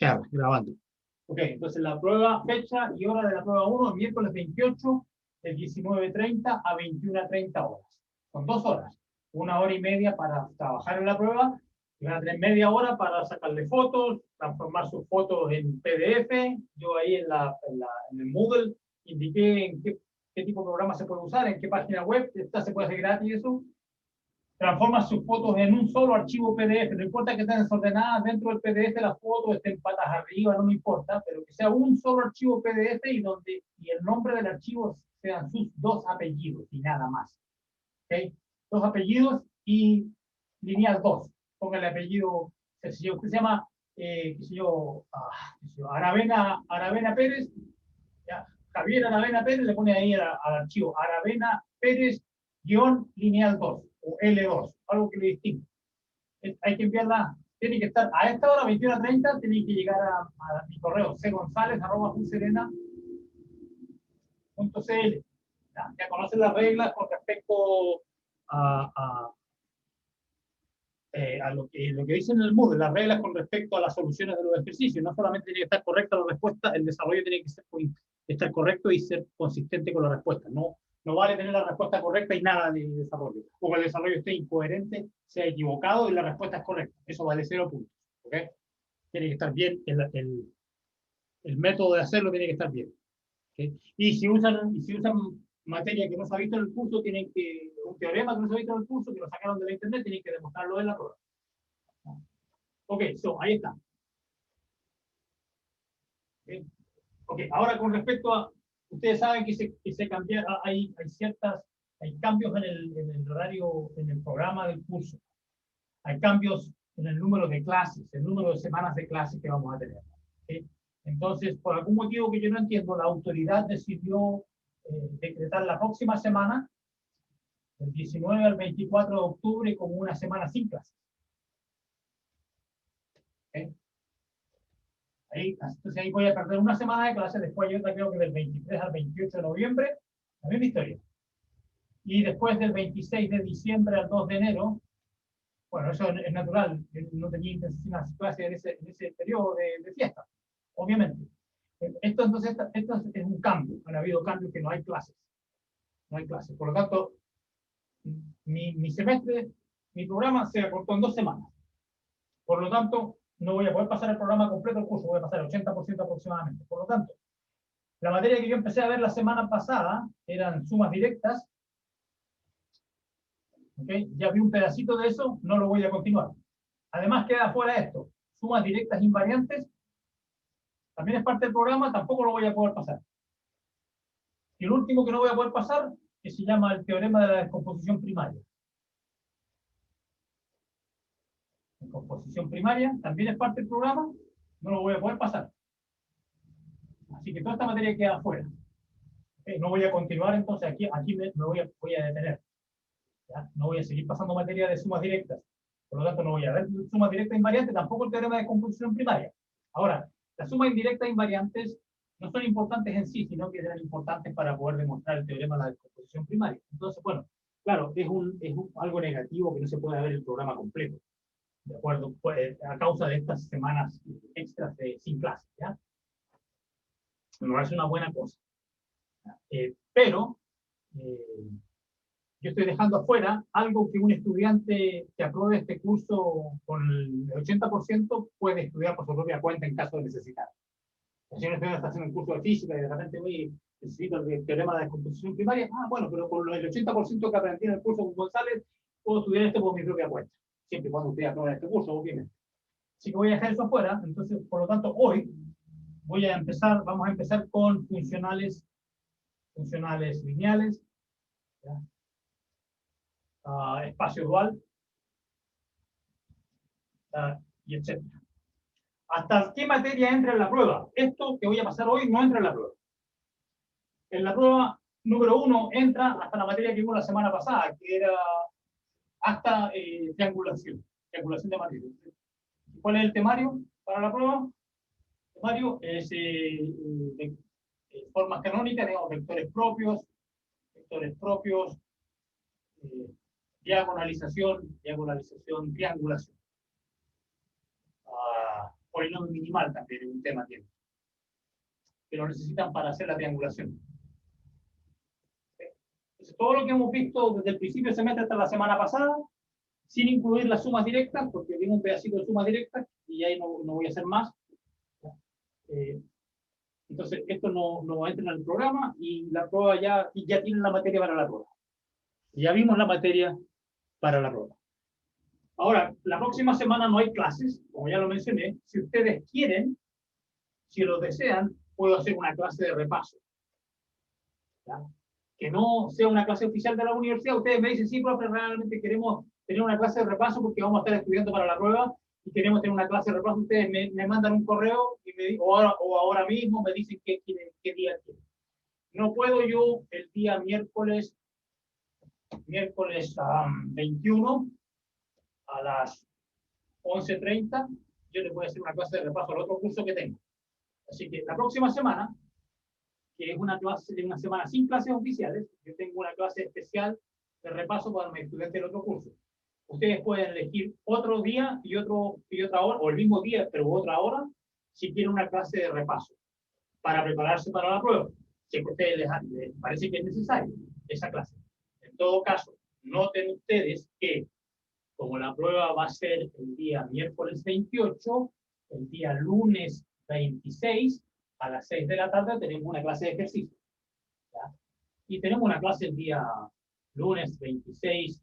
R, grabando. Ok, entonces la prueba, fecha y hora de la prueba 1, miércoles 28, de 19:30 a 21:30 horas. Son 2 horas. 1 hora y media para trabajar en la prueba. Y van a tener media hora para sacarle fotos, transformar sus fotos en PDF. Yo ahí en el Moodle indiqué en qué tipo de programa se puede usar, en qué página web. Esta se puede hacer gratis eso. Transforma sus fotos en un solo archivo PDF. No importa que estén desordenadas dentro del PDF, las fotos estén patas arriba, no me importa, pero que sea un solo archivo PDF y el nombre del archivo sean sus 2 apellidos y nada más. ¿Okay? 2 apellidos y lineal 2. Ponga el apellido, si usted se llama, Aravena Pérez, ya, Javier Aravena Pérez, le pone ahí al archivo Aravena Pérez lineal 2 o L2, algo que le distingue. Hay que enviarla, tiene que estar a esta hora, 21:30, tiene que llegar a mi correo cgonzalez@fuserena.cl. Ya conocen las reglas con respecto a lo que dice en el Moodle, las reglas con respecto a las soluciones de los ejercicios. No solamente tiene que estar correcta la respuesta, el desarrollo tiene que estar correcto y ser consistente con la respuesta. No vale tener la respuesta correcta y nada de desarrollo. O el desarrollo esté incoherente, sea equivocado y la respuesta es correcta. Eso vale 0 puntos. ¿Okay? Tiene que estar bien, el método de hacerlo tiene que estar bien. ¿Okay? Y si usan materia que no se ha visto en el curso, tienen que, un teorema que no se ha visto en el curso, que lo sacaron de la internet, tienen que demostrarlo en la prueba. Ok, ahí está. Okay. Ok, ahora con respecto a, ustedes saben que se cambia, hay cambios en el horario, en el programa del curso. Hay cambios en el número de clases, el número de semanas de clases que vamos a tener. ¿Okay? Entonces, por algún motivo que yo no entiendo, la autoridad decidió decretar la próxima semana, del 19 al 24 de octubre, como una semana sin clases. ¿Okay? Entonces ahí voy a perder una semana de clases, después yo creo que del 23 al 28 de noviembre, la misma historia. Y después del 26 de diciembre al 2 de enero, bueno, eso es natural, yo no tenía intención de hacer clases en ese periodo de fiesta, obviamente. Esto es un cambio, han habido cambios que no hay clases. No hay clases. Por lo tanto, mi semestre, mi programa se acortó en 2 semanas. Por lo tanto, no voy a poder pasar el programa completo del curso, voy a pasar el 80% aproximadamente. Por lo tanto, la materia que yo empecé a ver la semana pasada eran sumas directas. ¿Okay? Ya vi un pedacito de eso, no lo voy a continuar. Además, queda fuera esto. Sumas directas invariantes. También es parte del programa, tampoco lo voy a poder pasar. Y el último que no voy a poder pasar, que se llama el teorema de la descomposición primaria. Descomposición primaria, también es parte del programa, no lo voy a poder pasar. Así que toda esta materia queda fuera. ¿Okay? No voy a continuar, entonces aquí me voy a detener. ¿Ya? No voy a seguir pasando materia de sumas directas. Por lo tanto, no voy a ver sumas directas invariantes, tampoco el teorema de descomposición primaria. Ahora, las sumas indirectas invariantes no son importantes en sí, sino que eran importantes para poder demostrar el teorema de la descomposición primaria. Entonces, bueno, claro, es algo negativo que no se puede ver el programa completo, ¿de acuerdo? Pues, a causa de estas semanas extras sin clase, ¿ya? Me parece una buena cosa. Pero, yo estoy dejando afuera algo que un estudiante que apruebe este curso con el 80% puede estudiar por su propia cuenta en caso de necesitar. Si un estudiante está haciendo un curso de física y de repente necesito el teorema de la descomposición primaria, bueno, pero con el 80% que aprendí en el curso con González, puedo estudiar esto por mi propia cuenta. Siempre y cuando usted apruebe este curso, obviamente. Así que voy a dejar eso afuera. Entonces, por lo tanto, hoy vamos a empezar con funcionales lineales, ¿ya? Espacio dual, y etc. ¿Hasta qué materia entra en la prueba? Esto que voy a pasar hoy no entra en la prueba. En la prueba número 1 entra hasta la materia que vimos la semana pasada, que era hasta triangulación de matrices. ¿Cuál es el temario para la prueba? El temario es formas canónicas, digamos, vectores propios, diagonalización, triangulación. polinomio minimal también es un tema tiene. Que lo necesitan para hacer la triangulación. Entonces, todo lo que hemos visto desde el principio del semestre hasta la semana pasada, sin incluir las sumas directas, porque viene un pedacito de sumas directas y ahí no voy a hacer más. Entonces, esto no entra en el programa y la prueba ya tienen la materia para la prueba. Ya vimos la materia para la prueba. Ahora, la próxima semana no hay clases, como ya lo mencioné. Si ustedes quieren, si lo desean, puedo hacer una clase de repaso. ¿Ya? Que no sea una clase oficial de la universidad. Ustedes me dicen, sí, profe, realmente queremos tener una clase de repaso porque vamos a estar estudiando para la prueba y queremos tener una clase de repaso. Ustedes me mandan un correo y o ahora mismo me dicen qué día quieren. No puedo yo el día miércoles 21 a las 11:30, yo les voy a hacer una clase de repaso al otro curso que tengo. Así que la próxima semana, que es una semana sin clases oficiales, yo tengo una clase especial de repaso para mis estudiantes del otro curso. Ustedes pueden elegir otro día y otra hora, o el mismo día, pero otra hora, si quieren una clase de repaso, para prepararse para la prueba. Si a ustedes les parece que es necesario esa clase. En todo caso, noten ustedes que como la prueba va a ser el día miércoles 28, el día lunes 26, a las 6 de la tarde tenemos una clase de ejercicio. ¿Ya? Y tenemos una clase el día lunes 26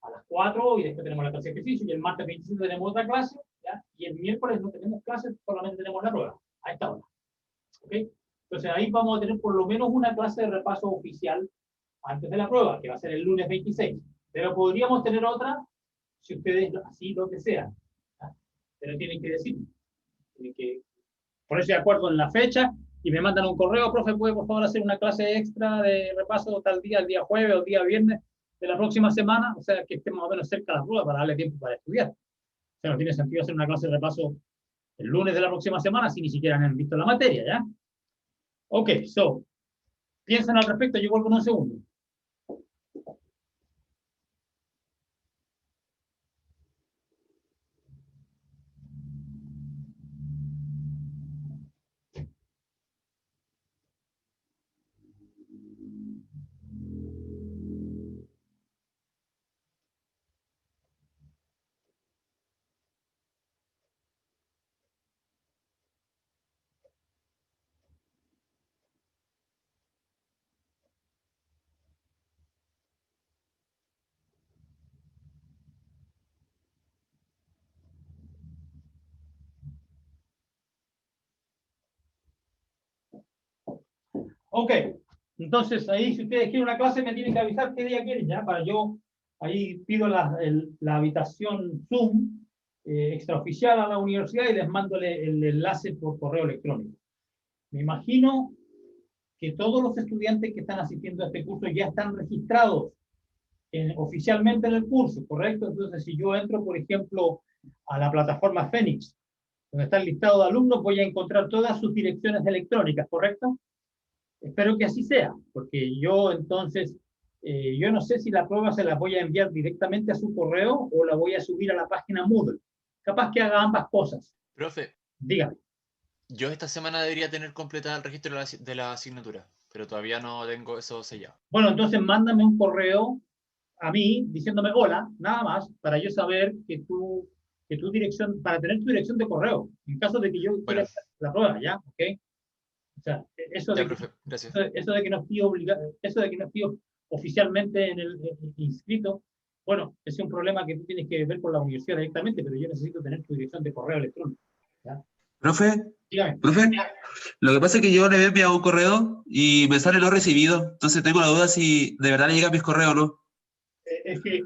a las 4 y después tenemos la clase de ejercicio y el martes 27 tenemos otra clase, ¿ya? Y el miércoles no tenemos clases, solamente tenemos la prueba, a esta hora. ¿Ok? Entonces ahí vamos a tener por lo menos una clase de repaso oficial antes de la prueba, que va a ser el lunes 26. Pero podríamos tener otra si ustedes así lo desean. ¿Ya? Pero tienen que decir, tienen que ponerse de acuerdo en la fecha y me mandan un correo, profe, ¿puede por favor hacer una clase extra de repaso tal día, el día jueves o el día viernes de la próxima semana? O sea, que esté más o menos cerca de la prueba para darle tiempo para estudiar. O sea, no tiene sentido hacer una clase de repaso el lunes de la próxima semana si ni siquiera han visto la materia, ¿ya? Ok, so, piensen al respecto, yo vuelvo en un segundo. Ok, entonces ahí si ustedes quieren una clase me tienen que avisar qué día quieren, ¿ya? Para yo, ahí pido la habitación Zoom extraoficial a la universidad y les mando el enlace por correo electrónico. Me imagino que todos los estudiantes que están asistiendo a este curso ya están registrados oficialmente en el curso, ¿correcto? Entonces si yo entro, por ejemplo, a la plataforma Fénix, donde está el listado de alumnos, voy a encontrar todas sus direcciones electrónicas, ¿correcto? Espero que así sea, porque yo entonces, yo no sé si la prueba se la voy a enviar directamente a su correo o la voy a subir a la página Moodle. Capaz que haga ambas cosas. Profe, dígame. Yo esta semana debería tener completada el registro de la asignatura, pero todavía no tengo eso sellado. Bueno, entonces mándame un correo a mí diciéndome hola, nada más, para yo saber que tu dirección, para tener tu dirección de correo, en caso de que yo quiera la prueba, ¿ya? ¿Ok? O sea, eso de, profe, gracias. Eso de que no estoy obligado, eso de que no estoy oficialmente en el inscrito, bueno, ese es un problema que tú tienes que ver con la universidad directamente, pero yo necesito tener tu dirección de correo electrónico. ¿Ya? Profe, Dígame. profe, lo que pasa es que yo le había enviado un correo y me sale no recibido, entonces tengo la duda si de verdad le llegan mis correos o no. Es que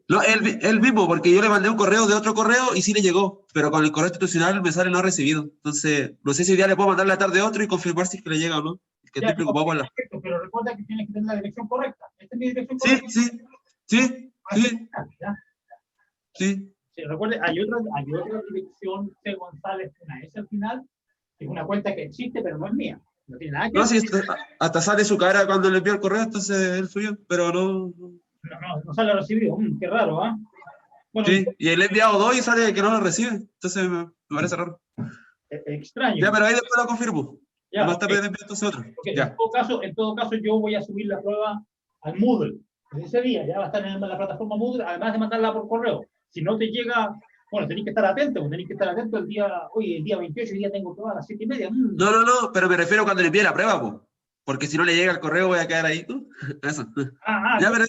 No, él mismo, porque yo le mandé un correo de otro correo y sí le llegó, pero con el correo institucional me sale no recibido. Entonces, no sé si hoy día le puedo mandar la tarde otro y confirmar si es que le llega o no. Es que ya, estoy preocupado por la... perfecto, pero recuerda que tienes que tener la dirección correcta. ¿Esta es mi dirección Sí, correcta? sí. Sí, recuerde, hay otra dirección C. González, una S al final, que es una cuenta que existe, pero no es mía. No tiene nada que ver. No, sí, hasta sale su cara cuando le envío el correo, entonces él subió, pero no... No sale recibido. Qué raro, ¿ah? Bueno, Sí, y le he enviado 2 y sale que no lo recibe. Entonces me parece raro. extraño. Ya, pero ahí después lo confirmo. Ya, Más ok. tarde le envío entonces otro. Porque Ya. en todo caso, yo voy a subir la prueba al Moodle. Desde ese día ya va a estar en la plataforma Moodle, además de mandarla por correo. Si no te llega, bueno, tenéis que estar atento, el día, oye, el día 28, el día tengo prueba a las 7:30. No, pero me refiero cuando le envíe la prueba, po. Porque si no le llega el correo voy a quedar ahí. Eso. Ya, pero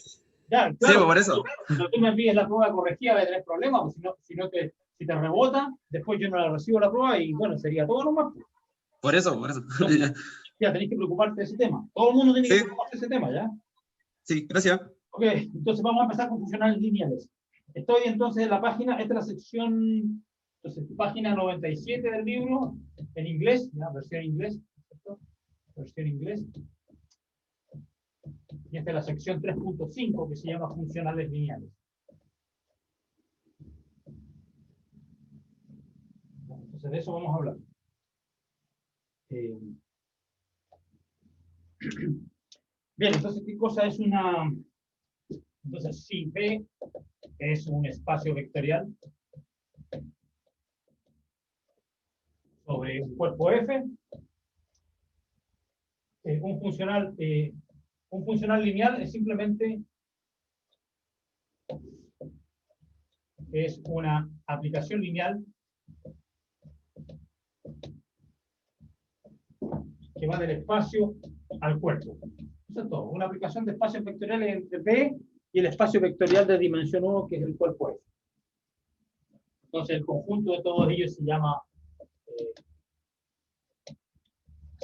Ya, sí, claro. pues por eso. Cuando tú me envíes la prueba corregida, va a tener problemas, porque si te rebota, después yo no la recibo la prueba y bueno, sería todo nomás. Por eso, por eso. No, ya tenéis que preocuparte de ese tema. Todo el mundo tiene que Sí, preocuparse de ese tema, ¿ya? sí, gracias. Ok, entonces vamos a empezar con funcionales lineales. Estoy entonces en la página, esta es la sección, entonces, página 97 del libro, en inglés, ¿ya? Versión inglés, ¿cierto? Versión inglés. Y esta es la sección 3.5 que se llama funcionales lineales. Entonces de eso vamos a hablar. Bien, entonces, ¿qué cosa es una? Entonces, si P es un espacio vectorial sobre un cuerpo F, un funcional lineal es simplemente una aplicación lineal que va del espacio al cuerpo. Eso es todo. Una aplicación de espacios vectoriales entre P y el espacio vectorial de dimensión 1, que es el cuerpo F. Entonces, el conjunto de todos ellos se llama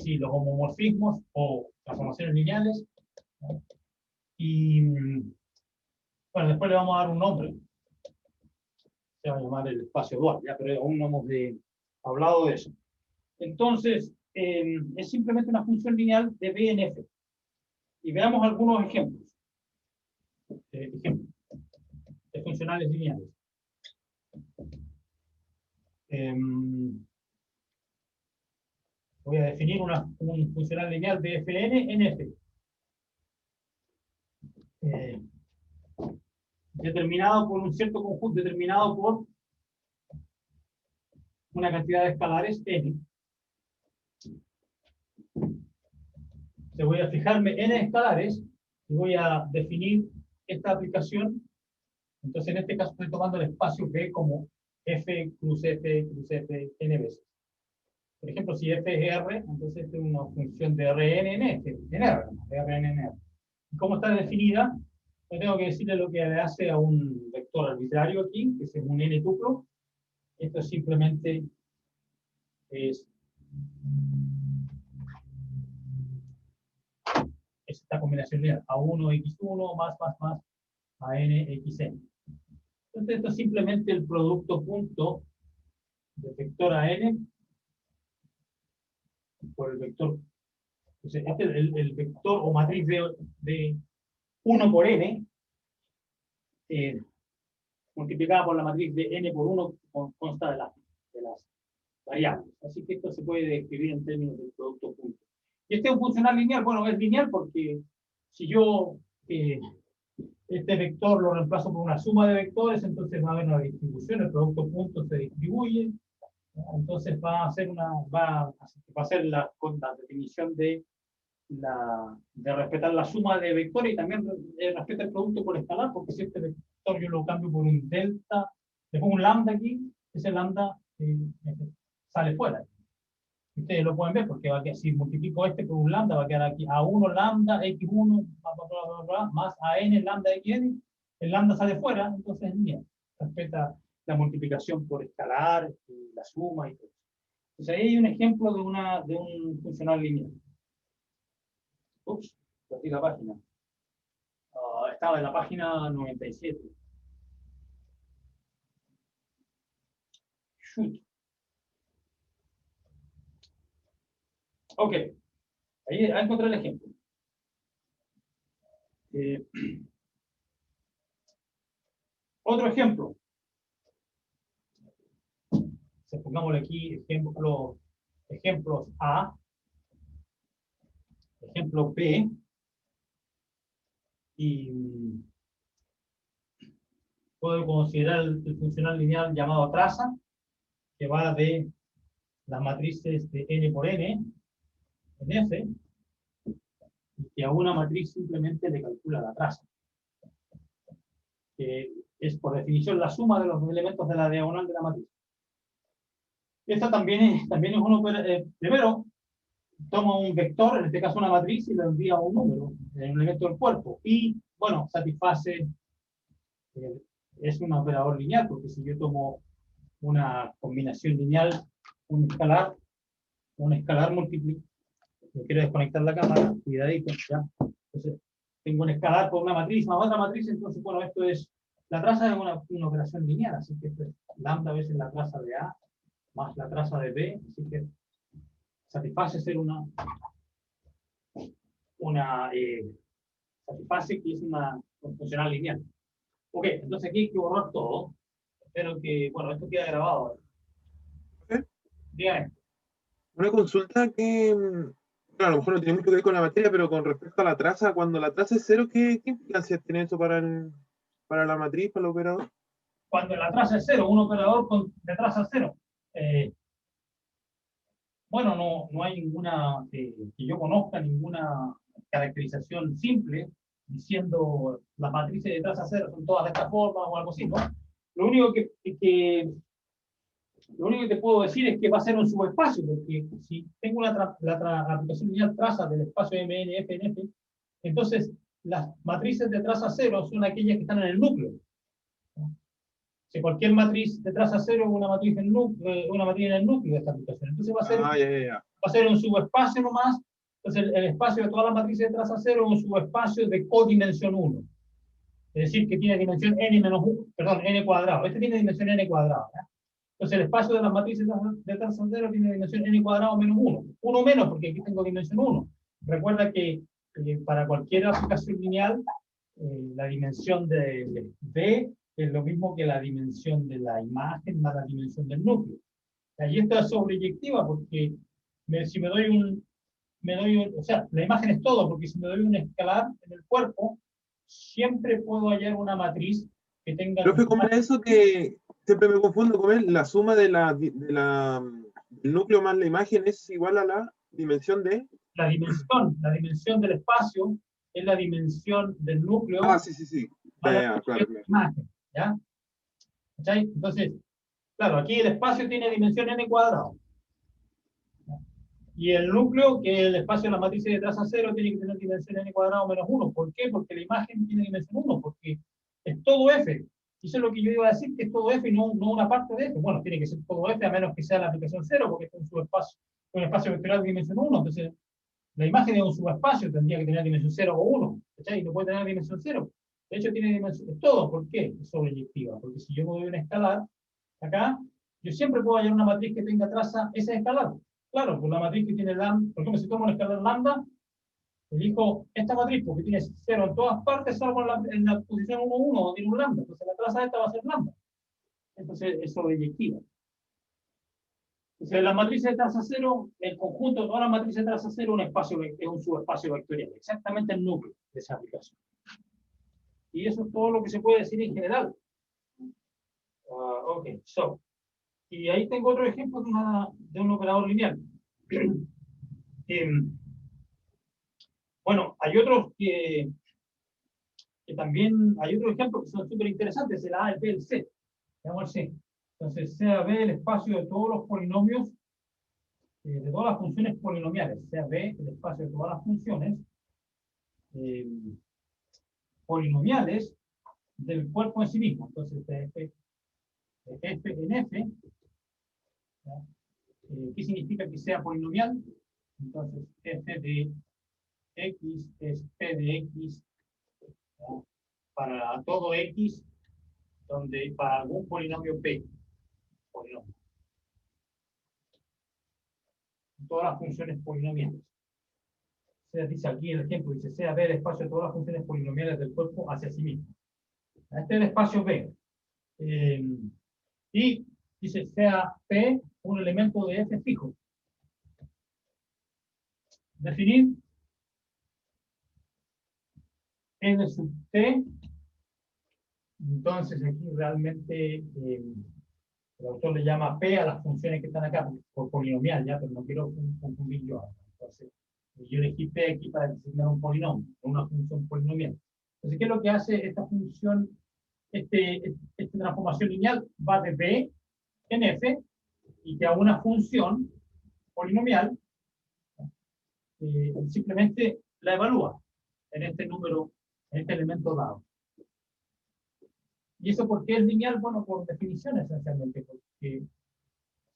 los homomorfismos o transformaciones lineales. ¿No? Y bueno, después le vamos a dar un nombre. Se va a llamar el espacio dual, ya, pero aún no hemos hablado de eso. Entonces, es simplemente una función lineal de B en F. Y veamos algunos ejemplos. Ejemplos de funcionales lineales. Voy a definir un funcional lineal de Fn en F. Determinado por un cierto conjunto, determinado por una cantidad de escalares n. Voy a fijarme n escalares y voy a definir esta aplicación. Entonces, en este caso estoy tomando el espacio B como F cruz F cruz F n veces. Por ejemplo, si F es R, entonces esta es una función de Rn en F, en R, Rn en R. ¿Y cómo está definida? Yo tengo que decirle lo que le hace a un vector arbitrario aquí, que es un n tuplo. Esto simplemente es esta combinación lineal, A1, X1, más, AN, XN. Entonces, esto es simplemente el producto punto del vector AN por el vector. Entonces, este es el vector o matriz de 1 por n, multiplicada por la matriz de n por 1, consta de las variables. Así que esto se puede escribir en términos del producto punto. Y este es un funcional lineal. Bueno, es lineal porque si yo este vector lo reemplazo por una suma de vectores, entonces va a haber una distribución, el producto punto se distribuye, entonces va a ser la definición de respetar la suma de vectores y también respeta el producto por escalar, porque si este vector yo lo cambio por un delta, le pongo un lambda aquí, ese lambda sale fuera. Ustedes lo pueden ver porque va a quedar, si multiplico este por un lambda, va a quedar aquí A1 lambda X1 más AN lambda XN, el lambda sale fuera, entonces es lineal. Respeta la multiplicación por escalar, la suma y todo. Entonces ahí hay un ejemplo de un funcional lineal. Ups, perdí la página. Estaba en la página 97. Shoot. Ok, ahí encontré el ejemplo. Otro ejemplo. Pongámosle aquí ejemplos A, ejemplo B, y puedo considerar el funcional lineal llamado traza, que va de las matrices de n por n, en F, y que a una matriz simplemente le calcula la traza, que es por definición la suma de los elementos de la diagonal de la matriz. Esta también es primero, toma un vector, en este caso una matriz, y lo envía a un número, un elemento del cuerpo, y, bueno, satisface, es un operador lineal, porque si yo tomo una combinación lineal, un escalar multiplica, no quiero desconectar la cámara, cuidadito, ya. Entonces, tengo un escalar por una matriz más otra matriz, entonces, bueno, esto es, la traza es una operación lineal, así que esto es lambda veces la traza de A más la traza de B, así que satisface ser satisface que es una funcional lineal. Ok, entonces aquí hay que borrar todo. Espero que, bueno, esto queda grabado. ¿Eh? Dígame. Una consulta que, bueno, a lo mejor no tiene mucho que ver con la materia, pero con respecto a la traza, cuando la traza es cero, ¿qué implicancias tiene eso para la matriz, para el operador? Cuando la traza es cero, un operador de traza cero. Bueno, no hay ninguna, que yo conozca, ninguna caracterización simple diciendo las matrices de traza cero son todas de esta forma o algo así, ¿no? Lo único lo único que te puedo decir es que va a ser un subespacio, porque si tengo la aplicación lineal traza del espacio MNFNF, entonces las matrices de traza cero son aquellas que están en el núcleo. Si cualquier matriz de traza cero es una matriz en el núcleo de esta aplicación. Entonces va a ser un subespacio nomás. Entonces el espacio de todas las matrices de traza cero es un subespacio de codimensión 1. Es decir, que tiene dimensión n cuadrado. Este tiene dimensión n cuadrado. Entonces el espacio de las matrices de traza cero tiene dimensión n cuadrado menos 1. 1 menos porque aquí tengo dimensión 1. Recuerda que para cualquier aplicación lineal, la dimensión de B es lo mismo que la dimensión de la imagen más la dimensión del núcleo. Y esto es sobreyectiva porque si o sea, la imagen es todo, porque si me doy un escalar en el cuerpo, siempre puedo hallar una matriz que tenga... Profe, ¿cómo era eso que siempre me confundo con él? La suma del núcleo más la imagen es igual a la dimensión de... La dimensión del espacio es la dimensión del núcleo Ah, sí. más la Ya, dimensión claro. de la imagen, ¿ya? ¿Cachai? Entonces, claro, aquí el espacio tiene dimensión n cuadrado. Y el núcleo, que es el espacio de la matriz de traza cero, tiene que tener dimensión n cuadrado menos 1. ¿Por qué? Porque la imagen tiene dimensión 1, porque es todo f. Y eso es lo que yo iba a decir, que es todo f y no una parte de f. Bueno, tiene que ser todo f a menos que sea la aplicación 0, porque es un espacio vectorial de dimensión 1. Entonces, la imagen de un subespacio tendría que tener dimensión 0 o 1. ¿Cachai? No puede tener dimensión 0. De hecho, tiene dimensión... Es todo. ¿Por qué? Es sobreyectiva. Porque si yo me doy un escalar, acá, yo siempre puedo hallar una matriz que tenga traza ese escalar. Claro, por la matriz que tiene lambda, por ejemplo, si tomo un escalar lambda, elijo esta matriz porque tiene 0 en todas partes, salvo en la posición 1, 1, donde tiene un lambda. Entonces la traza de esta va a ser lambda. Entonces es sobreyectiva. Entonces la matriz de traza 0, el conjunto de todas las matrices de traza 0 es un subespacio vectorial, exactamente el núcleo de esa aplicación. Y eso es todo lo que se puede decir en general. Ok, y ahí tengo otro ejemplo de un operador lineal. Bueno, hay otros que también, hay otros ejemplos que son súper interesantes, el A, el B, el C. Veamos el C. Entonces, sea B el espacio de todos los polinomios, de todas las funciones polinomiales, sea B el espacio de todas las funciones polinomiales del cuerpo en sí mismo. Entonces, de F en F, ¿qué significa que sea polinomial? Entonces, F de X es P de X para todo X, donde para algún polinomio P, polinomio. Todas las funciones polinomiales. Se dice aquí el ejemplo, dice sea B el espacio de todas las funciones polinomiales del cuerpo hacia sí mismo. Este es el espacio B. Y dice sea P un elemento de F fijo. Definir N sub T Entonces aquí realmente el autor le llama P a las funciones que están acá, por polinomial, ya, pero no quiero confundir yo. Entonces, yo elegí P aquí para designar un polinomio, una función polinomial. Entonces, ¿qué es lo que hace esta función, esta transformación lineal? Va de P en F y que a una función polinomial simplemente la evalúa en este número, en este elemento dado. ¿Y eso por qué es lineal? Bueno, por definición esencialmente, porque si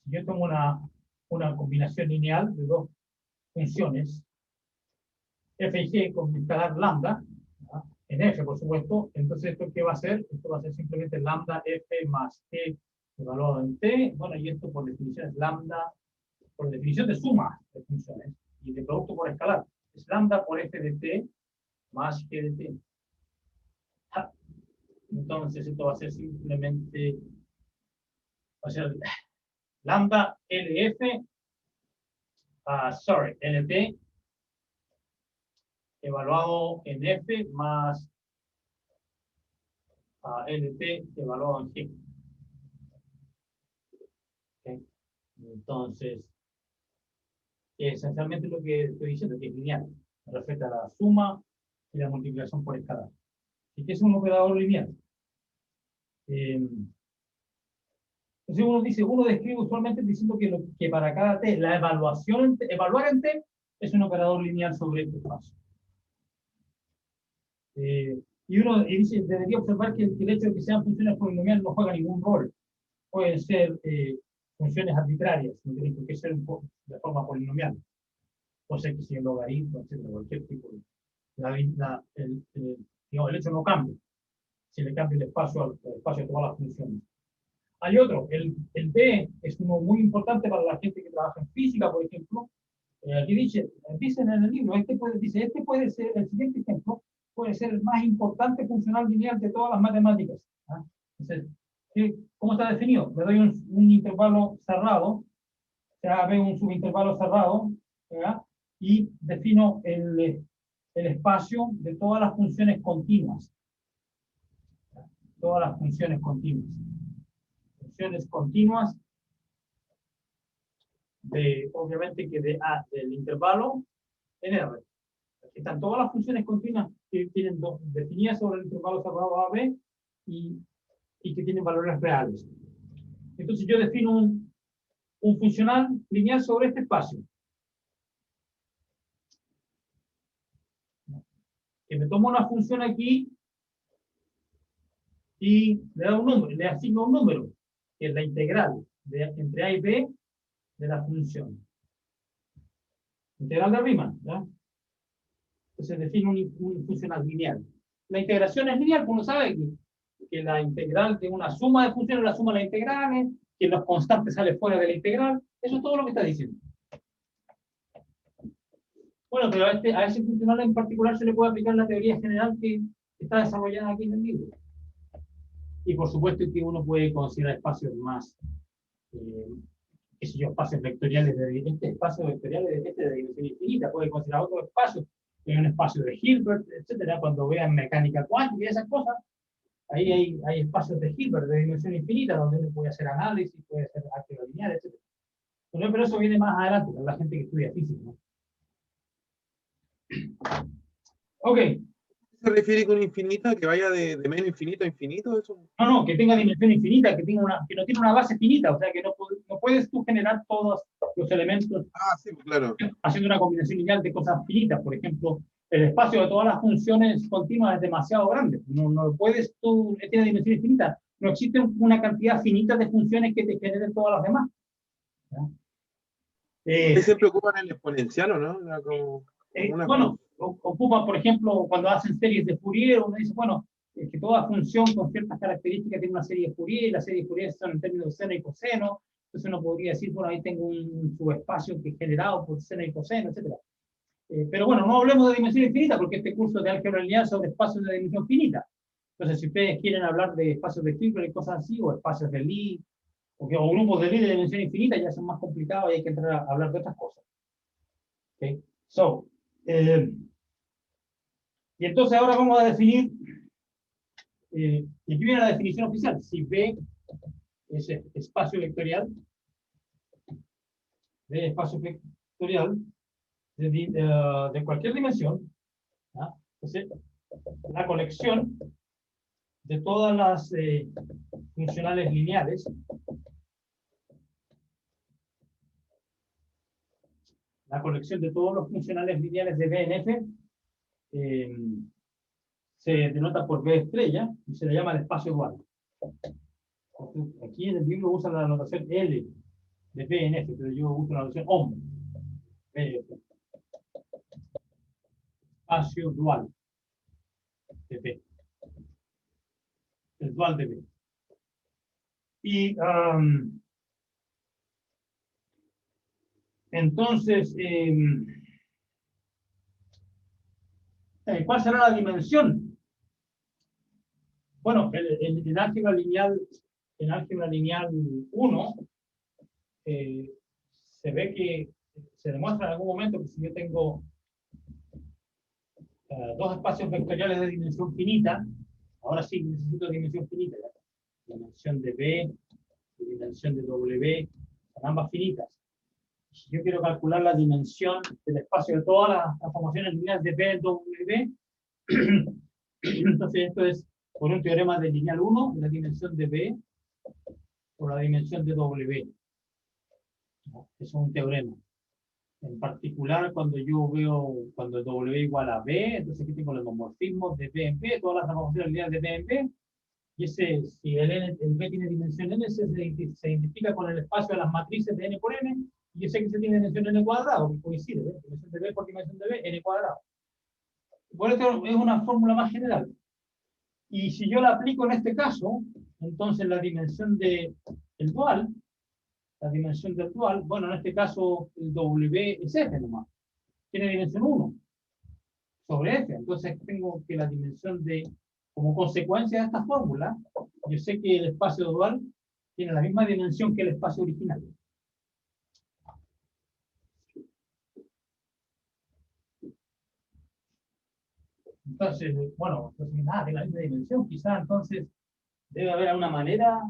yo tomo una combinación lineal de dos funciones, f y g con escalar lambda, ¿verdad? En f, por supuesto, entonces ¿esto qué va a ser? Esto va a ser simplemente lambda f más g evaluado en t, bueno, y esto por definición es lambda, por definición de suma de funciones, y de producto por escalar, es lambda por f de t más g de t. Entonces esto va a ser simplemente, va a ser lambda LF, LP, evaluado en F, más LP evaluado en G. ¿Okay? Entonces, esencialmente lo que estoy diciendo que es lineal, respecto a la suma y la multiplicación por escalar. ¿Y qué es un operador lineal? Entonces uno describe usualmente diciendo que para cada t, la evaluación, evaluar en t es un operador lineal sobre este espacio. Y uno dice, debería observar que el hecho de que sean funciones polinomiales no juega ningún rol. Pueden ser funciones arbitrarias, no tienen por qué ser de forma polinomial. O sea que si el logaritmo, etcétera, cualquier tipo de. El hecho no cambia. Si le cambia el espacio de todas las funciones. Hay otro, el B es uno muy importante para la gente que trabaja en física, por ejemplo. Aquí dicen en el libro, este puede ser, el siguiente ejemplo, puede ser el más importante funcional lineal de todas las matemáticas. ¿Ah? Entonces, ¿cómo está definido? Le doy un intervalo cerrado, o sea, veo un subintervalo cerrado, ¿verdad? Y defino el espacio de todas las funciones continuas. Todas las funciones continuas. Funciones continuas obviamente que del intervalo en R. Aquí están todas las funciones continuas que tienen definidas sobre el intervalo cerrado AB y que tienen valores reales. Entonces yo defino un funcional lineal sobre este espacio. Que me tomo una función aquí y le asigno un número, que es la integral entre A y B de la función. Integral de Riemann, ¿ya? Entonces defino un funcional lineal. La integración es lineal, uno sabe que la integral de una suma de funciones, la suma de las integrales, que los constantes salen fuera de la integral, eso es todo lo que está diciendo. Bueno, pero a ese funcional en particular se le puede aplicar la teoría general que está desarrollada aquí en el libro. Y por supuesto que uno puede considerar espacios más, qué sé yo, espacios vectoriales este espacio vectorial de dimensión infinita, puede considerar otro espacio, un espacio de Hilbert, etcétera, cuando vean mecánica cuántica y esas cosas, ahí hay espacios de Hilbert de dimensión infinita donde uno puede hacer análisis, puede hacer álgebra lineal, etcétera. Pero eso viene más adelante, con la gente que estudia física, ¿no? Ok. ¿Se refiere con infinita? ¿Que vaya de menos infinito a infinito? Eso. No, que tenga dimensión infinita, que no tiene una base finita, o sea que no puedes tú generar todos los elementos Sí, claro. haciendo una combinación lineal de cosas finitas. Por ejemplo, el espacio de todas las funciones continuas es demasiado grande. No puedes tú, tiene dimensión infinita. No existe una cantidad finita de funciones que te generen todas las demás. Siempre ocupan el exponencial, ¿o no? Bueno, ocupan, por ejemplo, cuando hacen series de Fourier, uno dice, bueno, que toda función con ciertas características tiene una serie de Fourier, y las series de Fourier son en términos de seno y coseno, entonces uno podría decir, bueno, ahí tengo un subespacio que es generado por seno y coseno, etc. Pero bueno, no hablemos de dimensión infinita, porque este curso es de álgebra lineal sobre espacios de dimensión finita. Entonces, si ustedes quieren hablar de espacios de Hilbert y cosas así, o espacios de Lie, o grupos de Lie de dimensión infinita, ya son más complicados y hay que entrar a hablar de otras cosas. Okay. Y entonces ahora vamos a definir y aquí viene la definición oficial. Si B es espacio vectorial, B espacio vectorial de cualquier dimensión, ¿ya? Entonces, la colección de todas las funcionales lineales, la colección de todos los funcionales lineales de B en F se denota por B estrella y se le llama el espacio dual. Aquí en el libro usa la notación L de B en F, pero yo uso la notación OM. Espacio dual de B. El dual de B. Y entonces, ¿cuál será la dimensión? Bueno, en álgebra lineal 1, se ve que se demuestra en algún momento que si yo tengo dos espacios vectoriales de dimensión finita, ahora sí necesito dimensión finita, ¿ya? Dimensión de B y dimensión de W, son ambas finitas. Si yo quiero calcular la dimensión del espacio de todas las transformaciones lineales de B en W, entonces esto es por un teorema de lineal 1, de la dimensión de B por la dimensión de W. ¿No? Eso es un teorema. En particular, cuando yo veo, cuando W igual a B, entonces aquí tengo los homomorfismos de B en B, todas las transformaciones lineales de B en B, y ese, si el B tiene dimensión n, se identifica con el espacio de las matrices de n por n, y yo sé que se tiene dimensión n cuadrado, que coincide, ¿ves? Dimensión de B por dimensión de B, n cuadrado. Por esto es una fórmula más general. Y si yo la aplico en este caso, entonces la dimensión del dual, bueno, en este caso el W es F nomás, tiene dimensión 1 sobre F, entonces tengo que la dimensión como consecuencia de esta fórmula, yo sé que el espacio dual tiene la misma dimensión que el espacio original. Entonces, bueno, entonces nada, tiene la misma dimensión, quizá entonces debe haber alguna manera,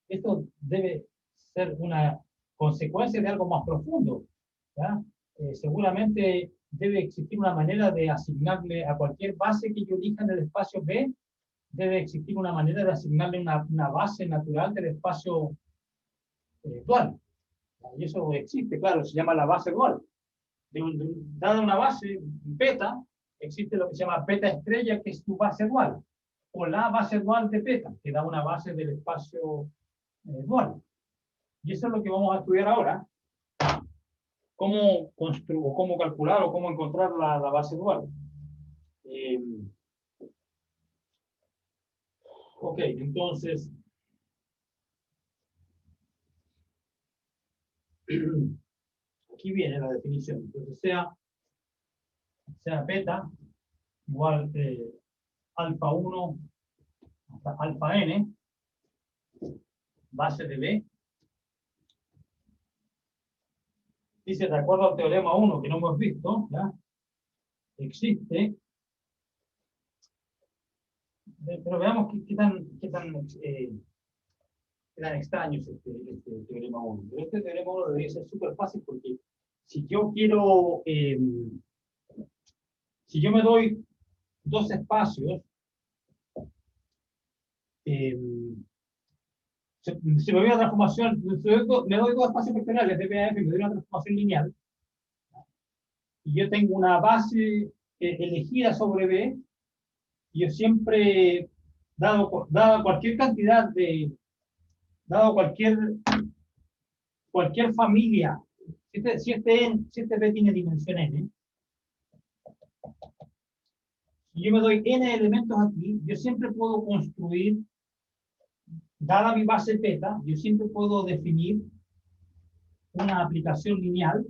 esto debe ser una consecuencia de algo más profundo, ¿ya? Seguramente debe existir una manera de asignarle a cualquier base que yo elija en el espacio B, debe existir una manera de asignarle una base natural del espacio dual. Y eso existe, claro, se llama la base dual. Dada una base beta, existe lo que se llama beta estrella, que es tu base dual, o la base dual de beta, que da una base del espacio dual. Y eso es lo que vamos a estudiar ahora. Cómo construir, cómo calcular o cómo encontrar la base dual. Ok, entonces aquí viene la definición. Entonces sea beta igual alfa 1 hasta alfa n, base de B. Dice, de acuerdo al teorema 1 que no hemos visto, ¿ya? Existe, pero veamos qué tan extraño es este teorema 1. Pero este teorema 1 debería ser súper fácil porque si yo quiero, si yo me doy dos espacios, si me doy una transformación, me doy dos espacios vectoriales de BAF y me doy una transformación lineal, y yo tengo una base elegida sobre B, y yo siempre, dado cualquier cantidad de, dado cualquier familia, si este B tiene dimensión n, si yo me doy n elementos aquí, yo siempre puedo construir, dada mi base beta, yo siempre puedo definir una aplicación lineal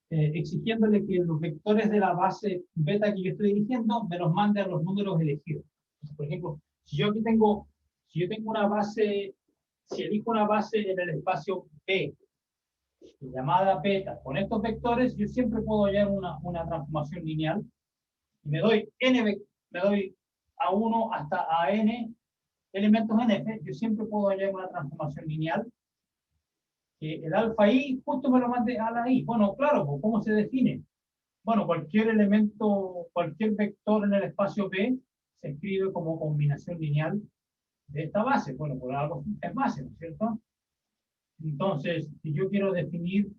exigiéndole que los vectores de la base beta que yo estoy eligiendo me los mande a los números elegidos. Entonces, por ejemplo, si yo tengo una base, si elijo una base en el espacio B llamada beta con estos vectores, yo siempre puedo hallar una transformación lineal y me doy A1 hasta AN elementos en F, yo siempre puedo hallar una transformación lineal. Que el alfa I justo me lo mande a la I. Bueno, claro, pues, ¿cómo se define? Bueno, cualquier elemento, cualquier vector en el espacio P se escribe como combinación lineal de esta base. Bueno, por algo es base, ¿no es cierto? Entonces, si yo quiero definir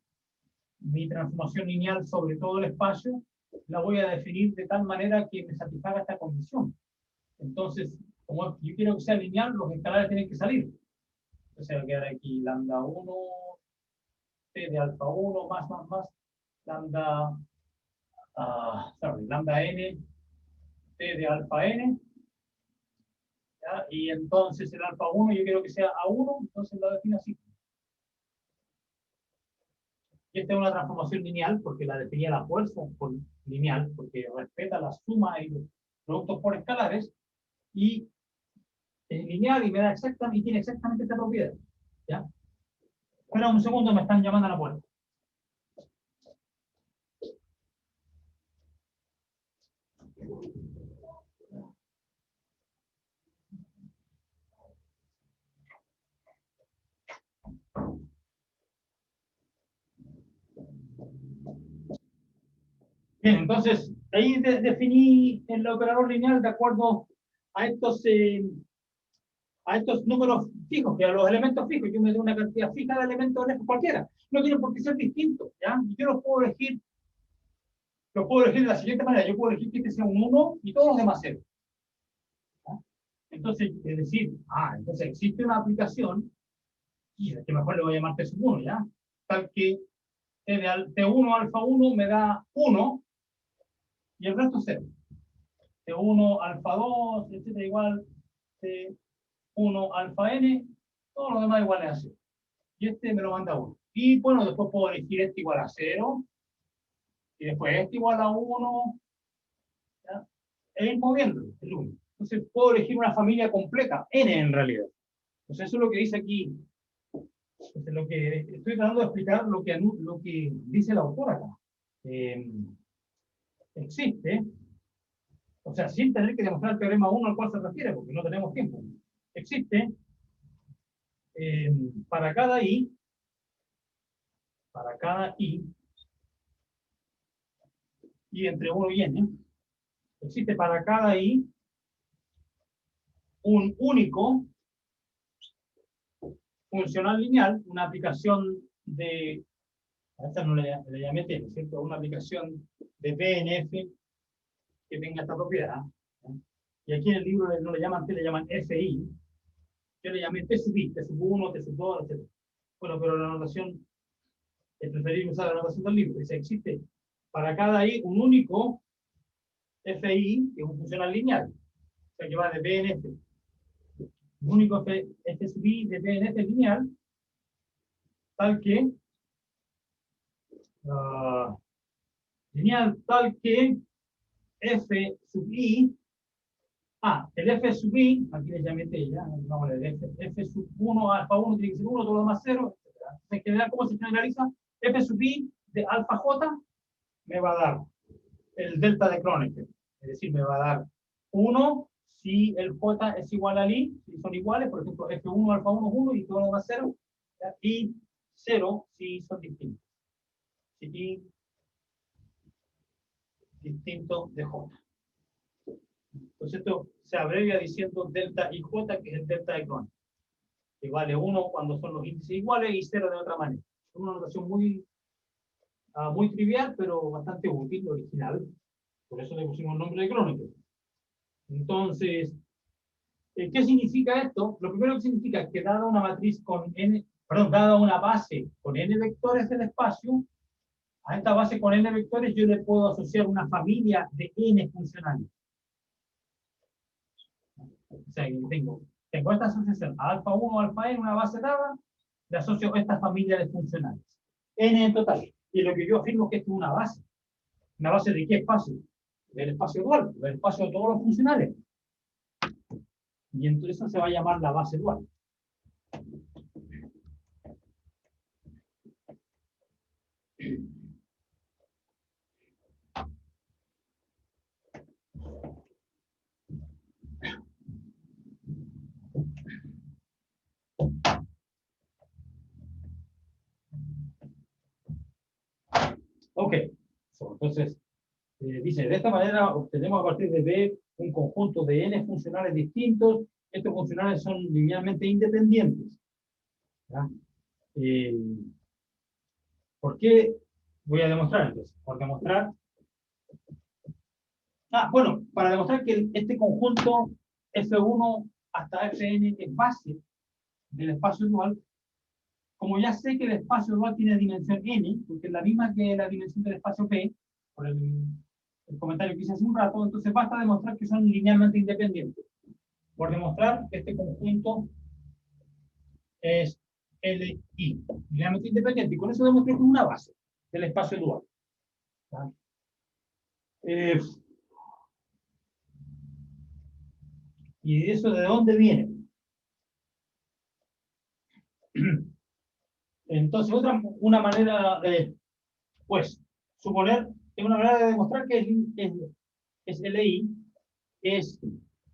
mi transformación lineal sobre todo el espacio, la voy a definir de tal manera que me satisfaga esta condición. Entonces, como yo quiero que sea lineal, los escalares tienen que salir. Entonces va a quedar aquí lambda 1, t de alfa 1, más, lambda, lambda n, t de alfa n, ¿ya? Y entonces el alfa 1 yo quiero que sea A1, entonces lo defino así. Y esta es una transformación lineal, porque la definía la fuerza por lineal, porque respeta la suma y los productos por escalares, y es lineal y me da exactamente, y tiene exactamente esta propiedad. ¿Ya? Espera un segundo, me están llamando a la puerta. Bien, entonces ahí definí el operador lineal de acuerdo a estos números fijos, que a los elementos fijos. Yo me doy una cantidad fija de elementos en F cualquiera. No tienen por qué ser distintos, ¿ya? Yo los puedo elegir de la siguiente manera. Yo puedo elegir que este sea un 1 y todos los demás 0. ¿Ya? Entonces, es decir, entonces existe una aplicación, y que mejor le voy a llamar T sub 1, ¿ya? Tal que T1 alfa 1 me da 1 y el resto 0. T1 alfa 2, etcétera, igual T1 alfa n, todos los demás iguales a 0. Y este me lo manda a 1. Y bueno, después puedo elegir este igual a 0, y después este igual a 1, ¿ya? E ir moviendo el 1. Entonces puedo elegir una familia completa, n en realidad. Entonces eso es lo que dice aquí. Entonces, lo que estoy tratando de explicar, lo que dice el autor acá. Existe, o sea, sin tener que demostrar el teorema 1 al cual se refiere, porque no tenemos tiempo. Existe para cada i, y entre 1 y n, existe para cada i un único funcional lineal, una aplicación de, a esta no le llamé T, ¿cierto? Una aplicación de PNF que tenga esta propiedad. ¿No? Y aquí en el libro no le llaman T, le llaman FI. Yo le llamé T sub I, T sub 1, T sub 2, etc. Bueno, pero la notación, es preferible usar la notación del libro. Dice, existe para cada i un único FI, que es un funcional lineal, o sea, que va de PNF. Un único F sub I de PNF lineal, tal que lineal tal que F sub I, el F sub I, aquí le llamé T, ya, vamos a ver, F sub 1, alfa 1 tiene que ser 1, todo lo demás 0, etc. En general, ¿cómo se generaliza? F sub I de alfa J me va a dar el delta de Kronecker, es decir, me va a dar 1 si el J es igual al I, si son iguales, por ejemplo, F1 alfa 1 es 1 y todo lo demás 0, ¿ya? Y 0 si son distintos. Si I distinto de J. Entonces esto se abrevia diciendo delta IJ, que es el delta de Kronecker, que vale 1 cuando son los índices iguales y 0 de otra manera. Es una notación muy trivial, pero bastante útil, original. Por eso le pusimos el nombre de Kronecker. Entonces, ¿qué significa esto? Lo primero que significa es que dada una matriz con n, perdón, dada una base con n vectores del espacio, a esta base con n vectores yo le puedo asociar una familia de n funcionales. O sea, tengo esta asociación alfa 1, alfa n, una base dada, le asocio esta familia de funcionales. N en total. Y lo que yo afirmo es que esto es una base. ¿Una base de qué espacio? Del espacio dual, del espacio de todos los funcionales. Y entonces eso se va a llamar la base dual. Ok, entonces, dice, de esta manera obtenemos a partir de B un conjunto de n funcionales distintos. Estos funcionales son linealmente independientes. ¿Ya? ¿Por qué voy a demostrar entonces? Por demostrar... bueno, para demostrar que este conjunto F1 hasta Fn es base del espacio dual, como ya sé que el espacio dual tiene dimensión n, porque es la misma que la dimensión del espacio P, por el comentario que hice hace un rato, entonces basta demostrar que son linealmente independientes. Por demostrar que este conjunto es Li, linealmente independiente, y con eso demostré que es una base del espacio dual. ¿Y eso de dónde viene? Entonces, una manera, pues, suponer, es una manera de demostrar que es LI, es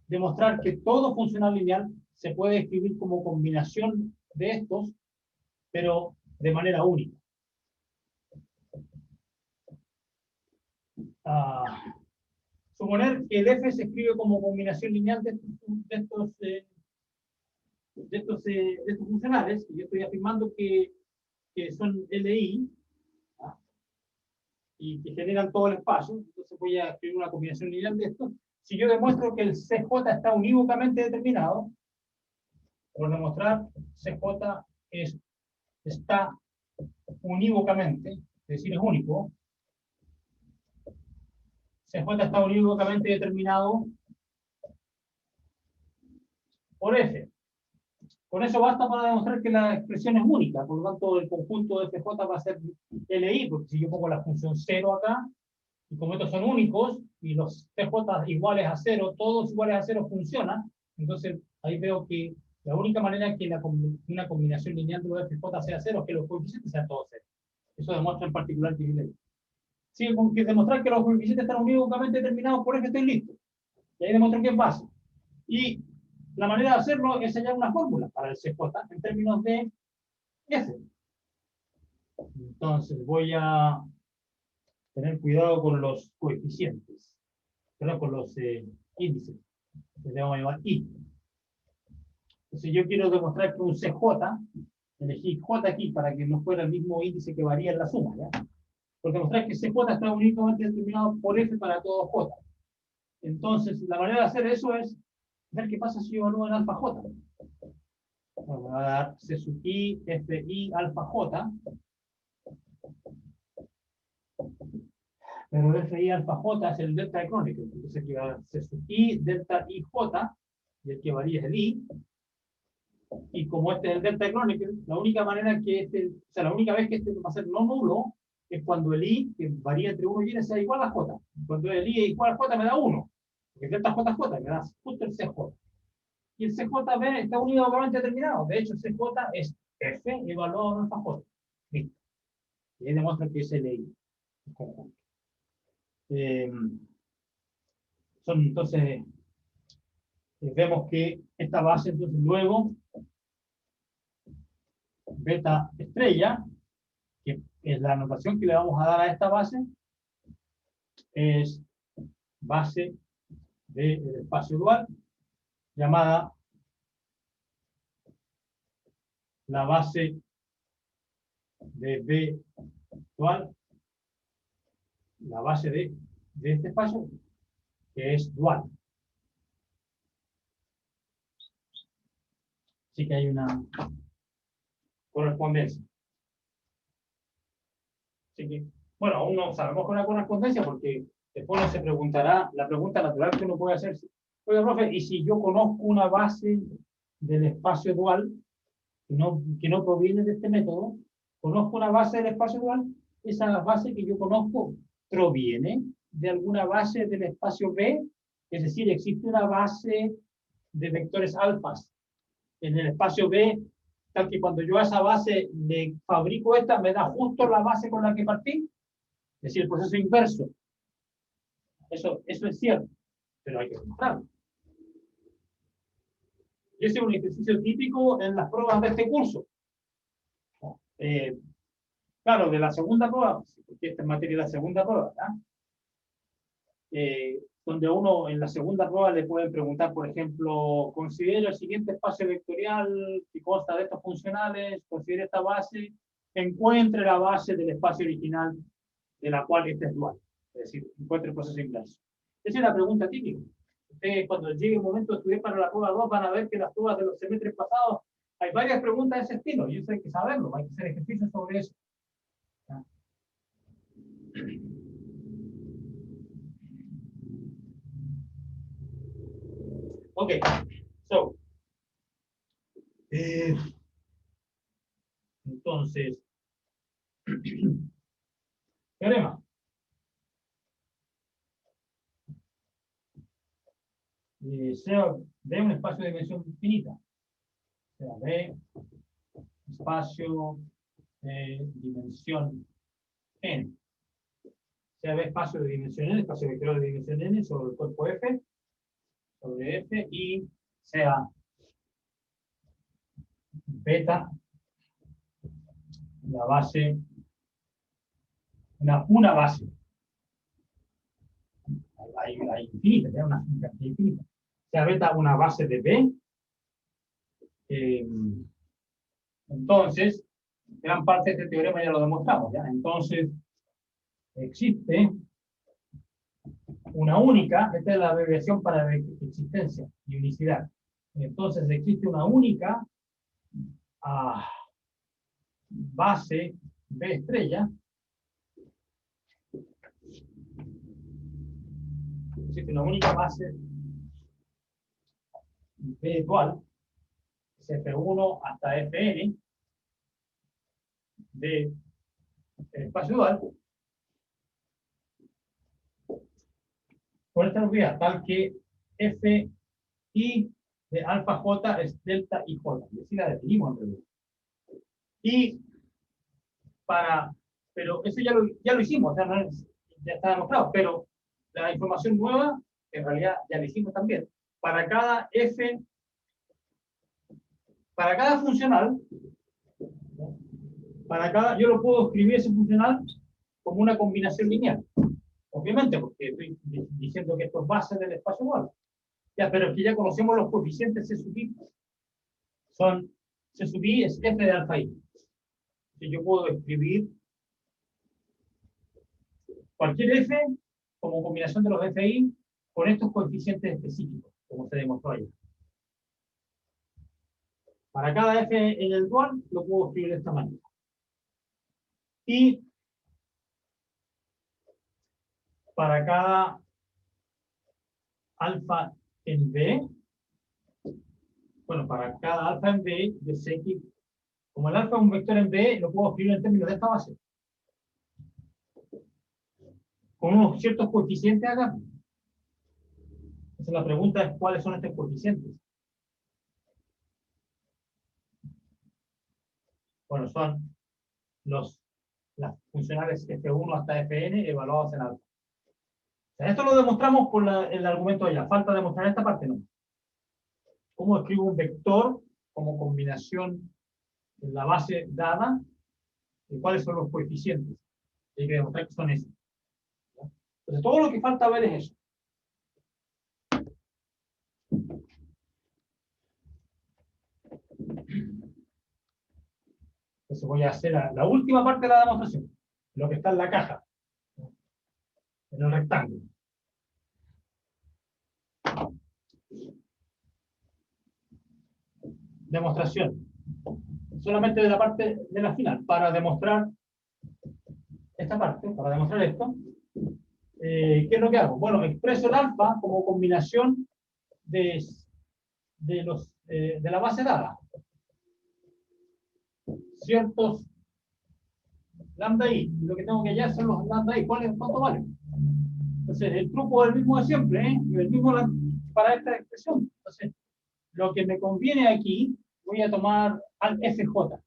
demostrar que todo funcional lineal se puede escribir como combinación de estos, pero de manera única. Suponer que el F se escribe como combinación lineal de estos funcionales, y yo estoy afirmando que son LI, y que generan todo el espacio, entonces voy a escribir una combinación lineal de estos. Si yo demuestro que el CJ está unívocamente determinado, por demostrar CJ está unívocamente, es decir, es único, CJ está unívocamente determinado por F. Con eso basta para demostrar que la expresión es única, por lo tanto el conjunto de FJ va a ser LI, porque si yo pongo la función 0 acá, y como estos son únicos, y los TJ iguales a 0, todos iguales a 0 funcionan, entonces ahí veo que la única manera en que una combinación lineal de los FJ sea 0 es que los coeficientes sean todos 0. Eso demuestra en particular que es ley. Sigue con que demostrar que los coeficientes están unívocamente determinados por F, estoy listo. Y ahí demuestro que es base. Y la manera de hacerlo es hallar una fórmula para el CJ en términos de F. Entonces voy a tener cuidado con los coeficientes, perdón, con los índices. Le vamos a llamar I. Entonces yo quiero demostrar que un CJ, elegí J aquí para que no fuera el mismo índice que varía en la suma, ¿ya? Por demostrar que CJ está únicamente determinado por F para todo J. Entonces, la manera de hacer eso es ver qué pasa si yo evalúo en alfa J. Voy a dar C sub I, FI, alfa J. Pero el FI alfa J es el delta de Kronecker. Entonces aquí va a dar C sub I, delta I J, y el que varía es el I. Y como este es el delta de Kronecker, la única manera que la única vez que este va a ser no nulo es cuando el I, que varía entre 1 y n, sea igual a J. Cuando el I es igual a J me da 1. Porque el delta J es J, me da justo el CJ. Y el CJB está unívocamente determinado. De hecho, el CJ es F evaluado en alfa J. Listo. Y ahí demuestra que es LI. El conjunto. Entonces, vemos que esta base, entonces luego, beta estrella, que es la anotación que le vamos a dar a esta base, es base del espacio dual, llamada la base de B dual, la base de este espacio, que es dual. Así que hay una correspondencia. Así que, bueno, aún no sabemos con la correspondencia porque después uno se preguntará, la pregunta natural que uno puede hacerse, oiga, profe, ¿y si yo conozco una base del espacio dual que no proviene de este método, conozco una base del espacio dual, esa base que yo conozco proviene de alguna base del espacio B, es decir, existe una base de vectores alfas en el espacio B, tal que cuando yo a esa base le fabrico esta, me da justo la base con la que partí, es decir, el proceso inverso. Eso es cierto, pero hay que demostrarlo. Y ese es un ejercicio típico en las pruebas de este curso. Claro, de la segunda prueba, porque esta es materia de la segunda prueba, ¿verdad? Donde uno en la segunda prueba le pueden preguntar, por ejemplo, considera el siguiente espacio vectorial que consta de estos funcionales, considera esta base, encuentre la base del espacio original de la cual este es dual, es decir, encuentre el proceso inverso. Esa es la pregunta típica. Ustedes cuando llegue el momento de estudiar para la prueba 2 van a ver que las pruebas de los semestres pasados hay varias preguntas de ese estilo, y eso hay que saberlo, hay que hacer ejercicios sobre eso. Ok, so, entonces, teorema. Sea de un espacio de dimensión infinita, sea de espacio de dimensión n, sea de espacio de dimensión n, espacio vectorial de dimensión n sobre el cuerpo f, sobre f, y sea beta la base, una base, hay infinita, ya una cantidad infinita, sea beta una base de B, entonces, gran parte de este teorema ya lo demostramos, ¿ya? Entonces, existe una única, esta es la abreviación para existencia y unicidad. Entonces, existe una única base B estrella. Existe una única base B dual, es F1 hasta Fn, de espacio dual, por esta propiedad, tal que F I de alfa J es delta I J, es decir, la definimos en realidad. Y pero eso ya lo hicimos, o sea, ya está demostrado, pero la información nueva, en realidad ya lo hicimos también. Para cada F, para cada funcional, yo lo puedo escribir ese funcional como una combinación lineal. Obviamente, porque estoy diciendo que esto es base del espacio dual. Ya, pero es que ya conocemos los coeficientes C sub I. C sub I es F de alfa I. Entonces yo puedo escribir cualquier F como combinación de los FI con estos coeficientes específicos, como se demostró ayer. Para cada F en el dual lo puedo escribir de esta manera. Y para cada alfa en B, bueno, para cada alfa en B, yo sé que como el alfa es un vector en B, lo puedo escribir en términos de esta base. Con unos ciertos coeficientes acá. Entonces la pregunta es, ¿cuáles son estos coeficientes? Bueno, son las funcionales F1 hasta Fn evaluados en alfa. O sea, esto lo demostramos con el argumento de allá. Falta demostrar esta parte, ¿no? ¿Cómo escribo un vector como combinación en la base dada? ¿Y cuáles son los coeficientes? Hay que demostrar que son esos. Entonces, todo lo que falta ver es eso. Entonces voy a hacer la última parte de la demostración, lo que está en la caja, en el rectángulo. Demostración. Solamente de la parte de la final, para demostrar esta parte, para demostrar esto. ¿Qué es lo que hago? Bueno, expreso el alfa como combinación de la base dada. Ciertos lambda i. Lo que tengo que hallar son los lambda i. ¿Cuánto valen? Entonces, el truco es el mismo de siempre, ¿eh? El mismo para esta expresión. Entonces, lo que me conviene aquí, voy a tomar al FJ.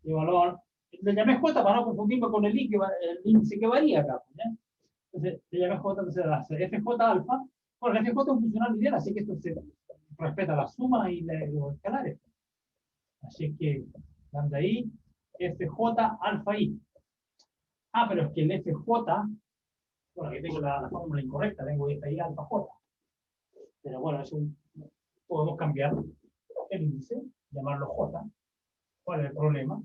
Y valor, le llamé J para no confundirme con el índice que varía acá. ¿eh? Entonces, le llamé J, entonces hace FJ alfa. Bueno, el FJ es un funcional lineal, así que esto se respeta la suma y los escalares. Así que lambda i FJ alfa I. Ah, pero es que el FJ, bueno, aquí tengo la fórmula incorrecta, tengo FI alfa J. Pero bueno, podemos cambiar el índice, llamarlo J. ¿Cuál es el problema?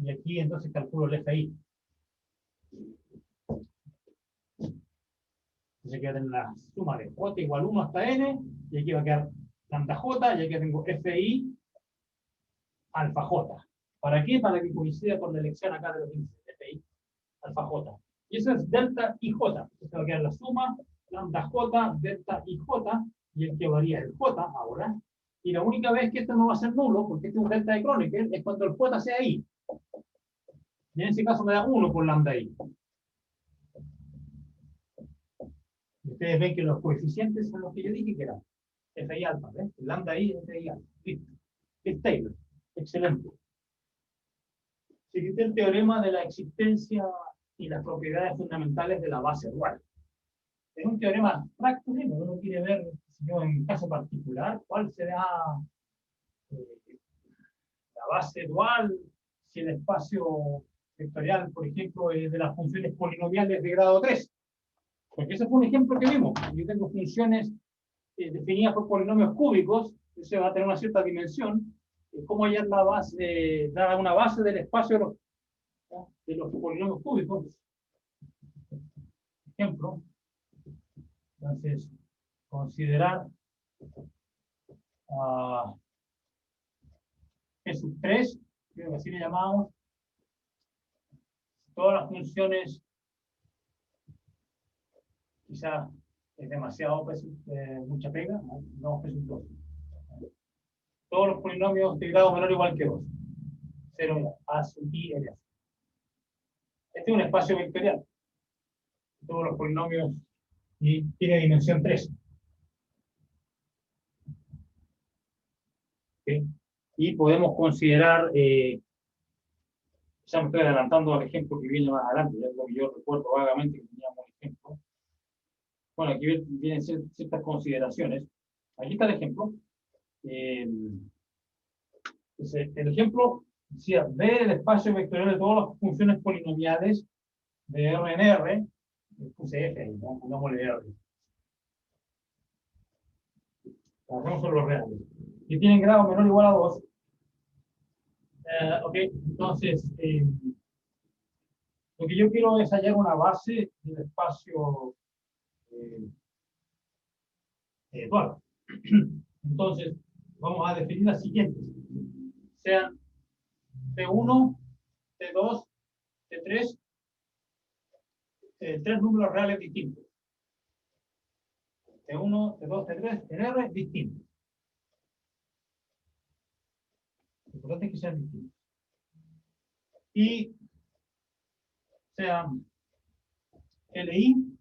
Y aquí entonces calculo el FI. Entonces aquí va a tener la suma de J igual 1 hasta N, y aquí va a quedar lambda J, y aquí tengo FI alfa J. ¿Para qué? Para que coincida con la elección acá de los índices, FI alfa J. Y eso es delta IJ. Entonces va a quedar la suma, lambda J, delta IJ, y el que varía es el J ahora. Y la única vez que esto no va a ser nulo, porque este es un delta de Kronecker, es cuando el J sea I. Y en ese caso me da 1 por lambda I. Y ustedes ven que los coeficientes son los que yo dije que eran FI alfa, ¿ves? Lambda I, FI alfa. Listo. Es Taylor. Excelente. Existe el teorema de la existencia y las propiedades fundamentales de la base dual. Es un teorema abstracto, ¿sí? Uno quiere ver, si yo en caso particular, cuál será la base dual, si el espacio vectorial, por ejemplo, es de las funciones polinomiales de grado 3. Porque ese fue un ejemplo que vimos. Yo tengo funciones definidas por polinomios cúbicos, eso va a tener una cierta dimensión. ¿Cómo hallar la base, dada una base del espacio de los polinomios cúbicos? Ejemplo. Entonces, considerar G3, creo que así le llamamos, todas las funciones, quizá es demasiado, mucha pega, no G2. Todos los polinomios de grado menor o igual que 2. 0 A sub I L. Este es un espacio vectorial. Todos los polinomios y tiene dimensión 3. ¿Okay? Y podemos considerar, ya me estoy adelantando al ejemplo que viene más adelante, ya es lo que yo recuerdo vagamente que teníamos un ejemplo. Bueno, aquí vienen ciertas consideraciones. Aquí está el ejemplo. El ejemplo decía, ver el espacio vectorial de todas las funciones polinomiales de R en R, puse F, ¿no? Pongámosle R. Trabajamos sobre los reales. Que tienen grado menor o igual a 2. Ok, entonces, lo que yo quiero es hallar una base del espacio dual. Entonces, vamos a definir las siguientes. Sean T1, T2, T3, tres números reales distintos. T1, T2, T3, en R distintos. Lo importante es que sean distintos. Y sean LI,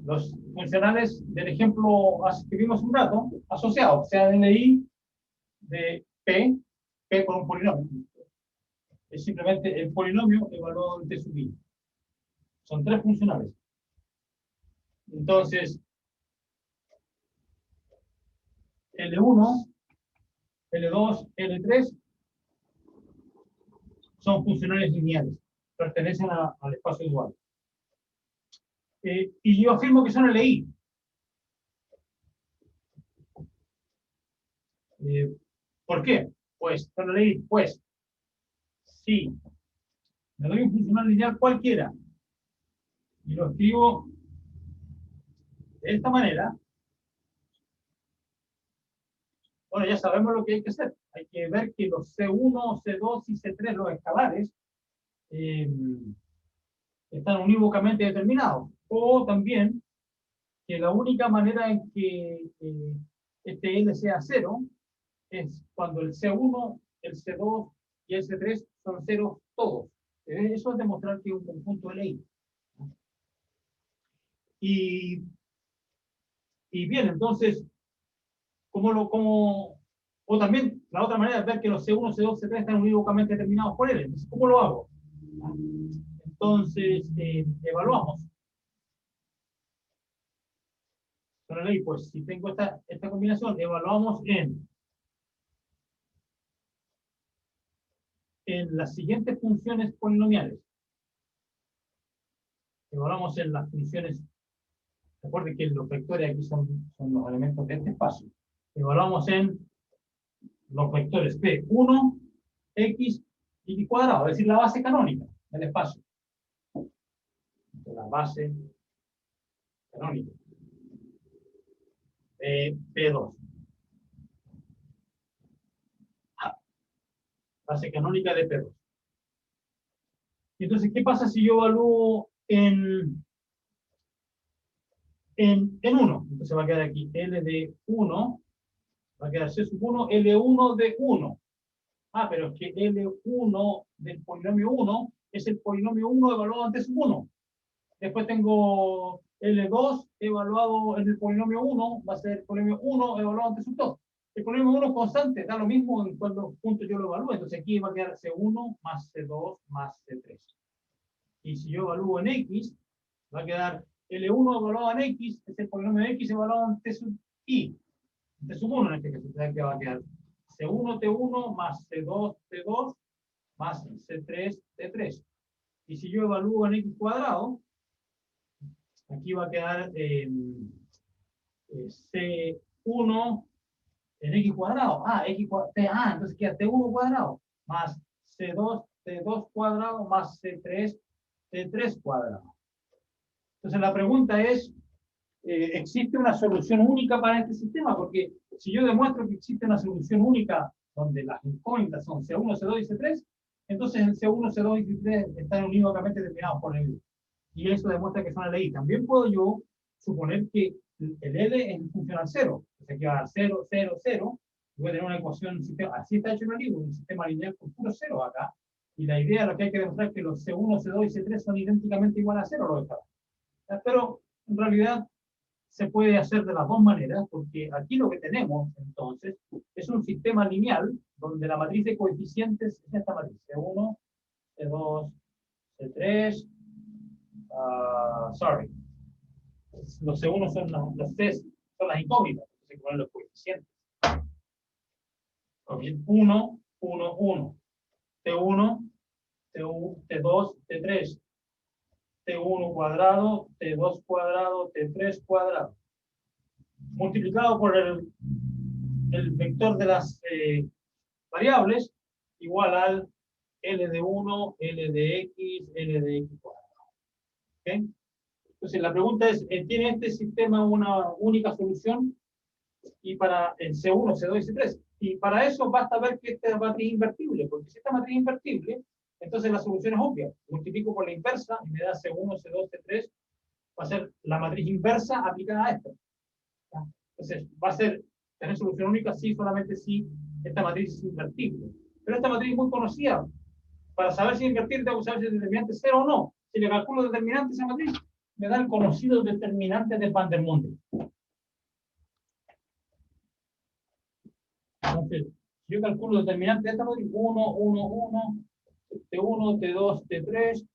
los funcionales del ejemplo que vimos un rato, asociados, sean LI de P con un polinomio. Es simplemente el polinomio evaluado en T sub I. Son tres funcionales. Entonces, L1, L2, L3 son funcionales lineales, pertenecen al espacio dual. Y yo afirmo que son LI. ¿Por qué? Pues son LI, pues, si me doy un funcional lineal cualquiera y lo escribo de esta manera, bueno, ya sabemos lo que hay que hacer. Hay que ver que los C1, C2 y C3, los escalares, están unívocamente determinados. O también que la única manera en que este L sea 0 es cuando el C1, el C2 y el C3 son ceros todos. Eso es demostrar que es un conjunto LI. Y bien, entonces, o también la otra manera es ver que los C1, C2, C3 están unívocamente determinados por L. Entonces, ¿cómo lo hago? Entonces, evaluamos. Con la ley, pues si tengo esta combinación, evaluamos en en las siguientes funciones polinomiales. Evaluamos en las funciones, recuerden que los vectores aquí son los elementos de este espacio. Evaluamos en los vectores P1, X, y cuadrado, es decir, la base canónica del espacio. La base canónica. P2. Base canónica de P2. Entonces, ¿qué pasa si yo evalúo en 1? Entonces va a quedar aquí L de 1, va a quedar C sub 1, L1 de 1. Ah, pero es que L1 del polinomio 1 es el polinomio 1 evaluado ante sub 1. Después tengo L2 evaluado en el polinomio 1, va a ser el polinomio 1 evaluado ante sub 2. El polinomio 1 es constante, da lo mismo en cuántos puntos yo lo evalúe. Entonces aquí va a quedar C1 más C2 más C3. Y si yo evalúo en X, va a quedar L1 evaluado en X, es el polinomio X evaluado en T sub I. T sub 1 en este caso, que va a quedar C1 T1 más C2 T2 más C3 T3. Y si yo evalúo en X cuadrado, aquí va a quedar C1 en X cuadrado. Entonces queda T1 cuadrado más C2 T2 cuadrado más C3 T3 cuadrado. Entonces la pregunta es, ¿existe una solución única para este sistema? Porque si yo demuestro que existe una solución única donde las incógnitas son C1, C2 y C3, entonces el C1, C2 y C3 están unívocamente determinados por L. Y eso demuestra que son LI. También puedo yo suponer que el L es funcional 0. O sea, que va a dar 0, 0, 0. Voy a tener una ecuación, así está hecho en el libro, un sistema lineal con puro 0 acá. Y la idea, lo que hay que demostrar es que los C1, C2 y C3 son idénticamente iguales a 0, lo está. Pero en realidad se puede hacer de las dos maneras, porque aquí lo que tenemos entonces es un sistema lineal donde la matriz de coeficientes es esta matriz, C1, C2, C3, los C1 son los C son las incógnitas, entonces ponen los coeficientes. 1, 1, 1, T1, T2, T3, T1 cuadrado, T2 cuadrado, T3 cuadrado. Multiplicado por el vector de las variables, igual al L de 1, L de X, L de X cuadrado. ¿Okay? Entonces la pregunta es, ¿tiene este sistema una única solución? Y para el C1, C2 y C3. Y para eso basta ver que esta matriz es invertible, porque si esta matriz es invertible, entonces la solución es obvia. Multiplico por la inversa y me da C1, C2, C3. Va a ser la matriz inversa aplicada a esta. Entonces, va a ser tener solución única sí, solamente si esta matriz es invertible. Pero esta matriz es muy conocida. Para saber si es invertible, tengo que saber si el determinante es 0 o no. Si le calculo el determinante a esa matriz, me da el conocido determinante de Van der Monde. Entonces, yo calculo el determinante de esta matriz, 1, 1, 1, T1, T2, T3,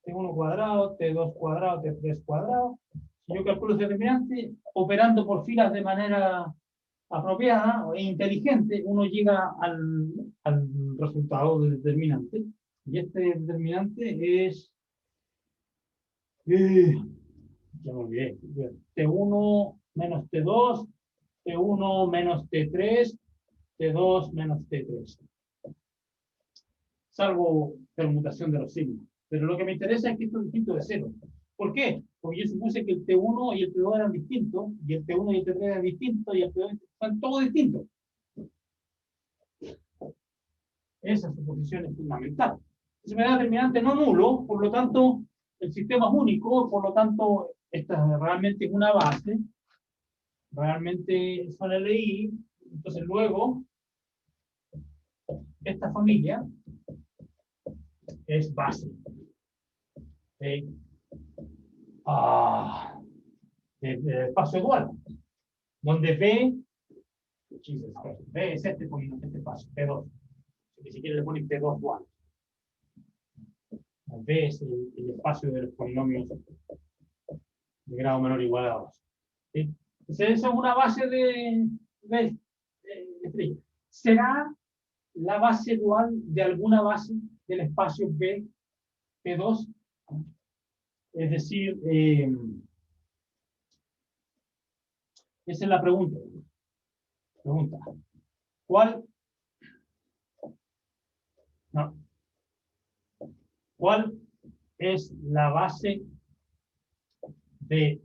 T1 cuadrado, T2 cuadrado, T3 cuadrado. Si yo calculo ese determinante, operando por filas de manera apropiada e inteligente, uno llega al resultado del determinante. Y este determinante es... ya me olvidé. T1 menos T2, T1 menos T3, T2 menos T3. Salvo permutación de los signos. Pero lo que me interesa es que esto es distinto de 0. ¿Por qué? Porque yo supuse que el T1 y el T2 eran distintos, y el T1 y el T3 eran distintos, y el T2 son todos distintos. Esa suposición es fundamental. Se me da determinante no nulo, por lo tanto, el sistema es único, por lo tanto, esta realmente es una base, realmente son LI, entonces luego, esta familia es base. De espacio dual, donde B es este espacio, P2. Si se quiere le ponen P2 dual. B es el espacio de los polinomios de grado menor o igual a 2. ¿Sí? Entonces esa es una base de estrella. ¿Será la base dual de alguna base del espacio B, P2. Es decir, esa es la pregunta. ¿Cuál es la base de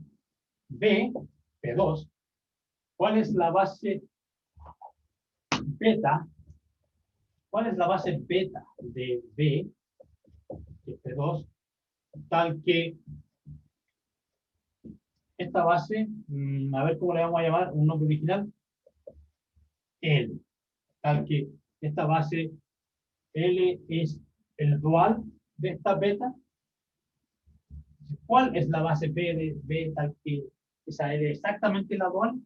B, P2? ¿Cuál es la base beta? ¿Cuál es la base beta de B, de P2? Tal que esta base, a ver cómo le vamos a llamar, un nombre original, L. Tal que esta base L es el dual de esta beta. ¿Cuál es la base B de B tal que esa L es exactamente la dual?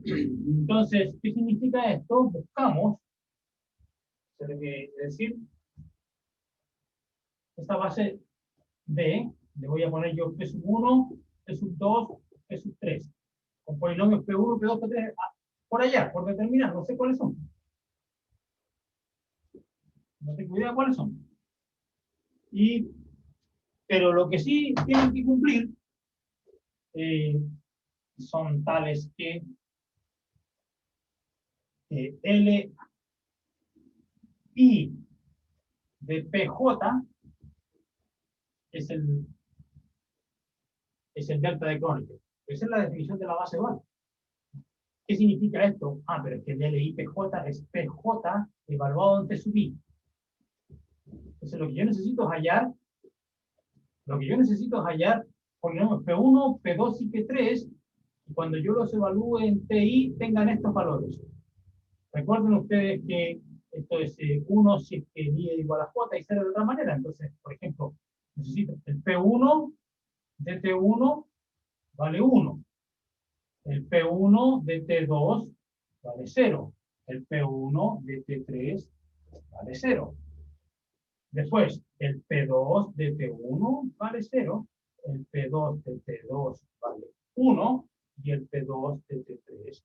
Entonces, ¿qué significa esto? Buscamos, se debe decir, esta base B, le voy a poner yo P1, P2, P3, con polinomios P1, P2, P3, por allá, por determinar, no sé cuáles son. No tengo idea cuáles son. Pero lo que sí tienen que cumplir son tales que L I de PJ es el delta de Kronecker. Esa es la definición de la base dual. ¿Qué significa esto? Pero es que el LI PJ es PJ evaluado en T sub I. Entonces lo que yo necesito es hallar polinomios P1, P2 y P3, y cuando yo los evalúe en TI tengan estos valores. Recuerden ustedes que esto es 1 si es que I es igual a J y 0 de otra manera. Entonces, por ejemplo, necesito el P1 de T1 vale 1. El P1 de T2 vale 0. El P1 de T3 vale 0. Después, el P2 de T1 vale 0. El P2 de T2 vale 1. Y el P2 de T3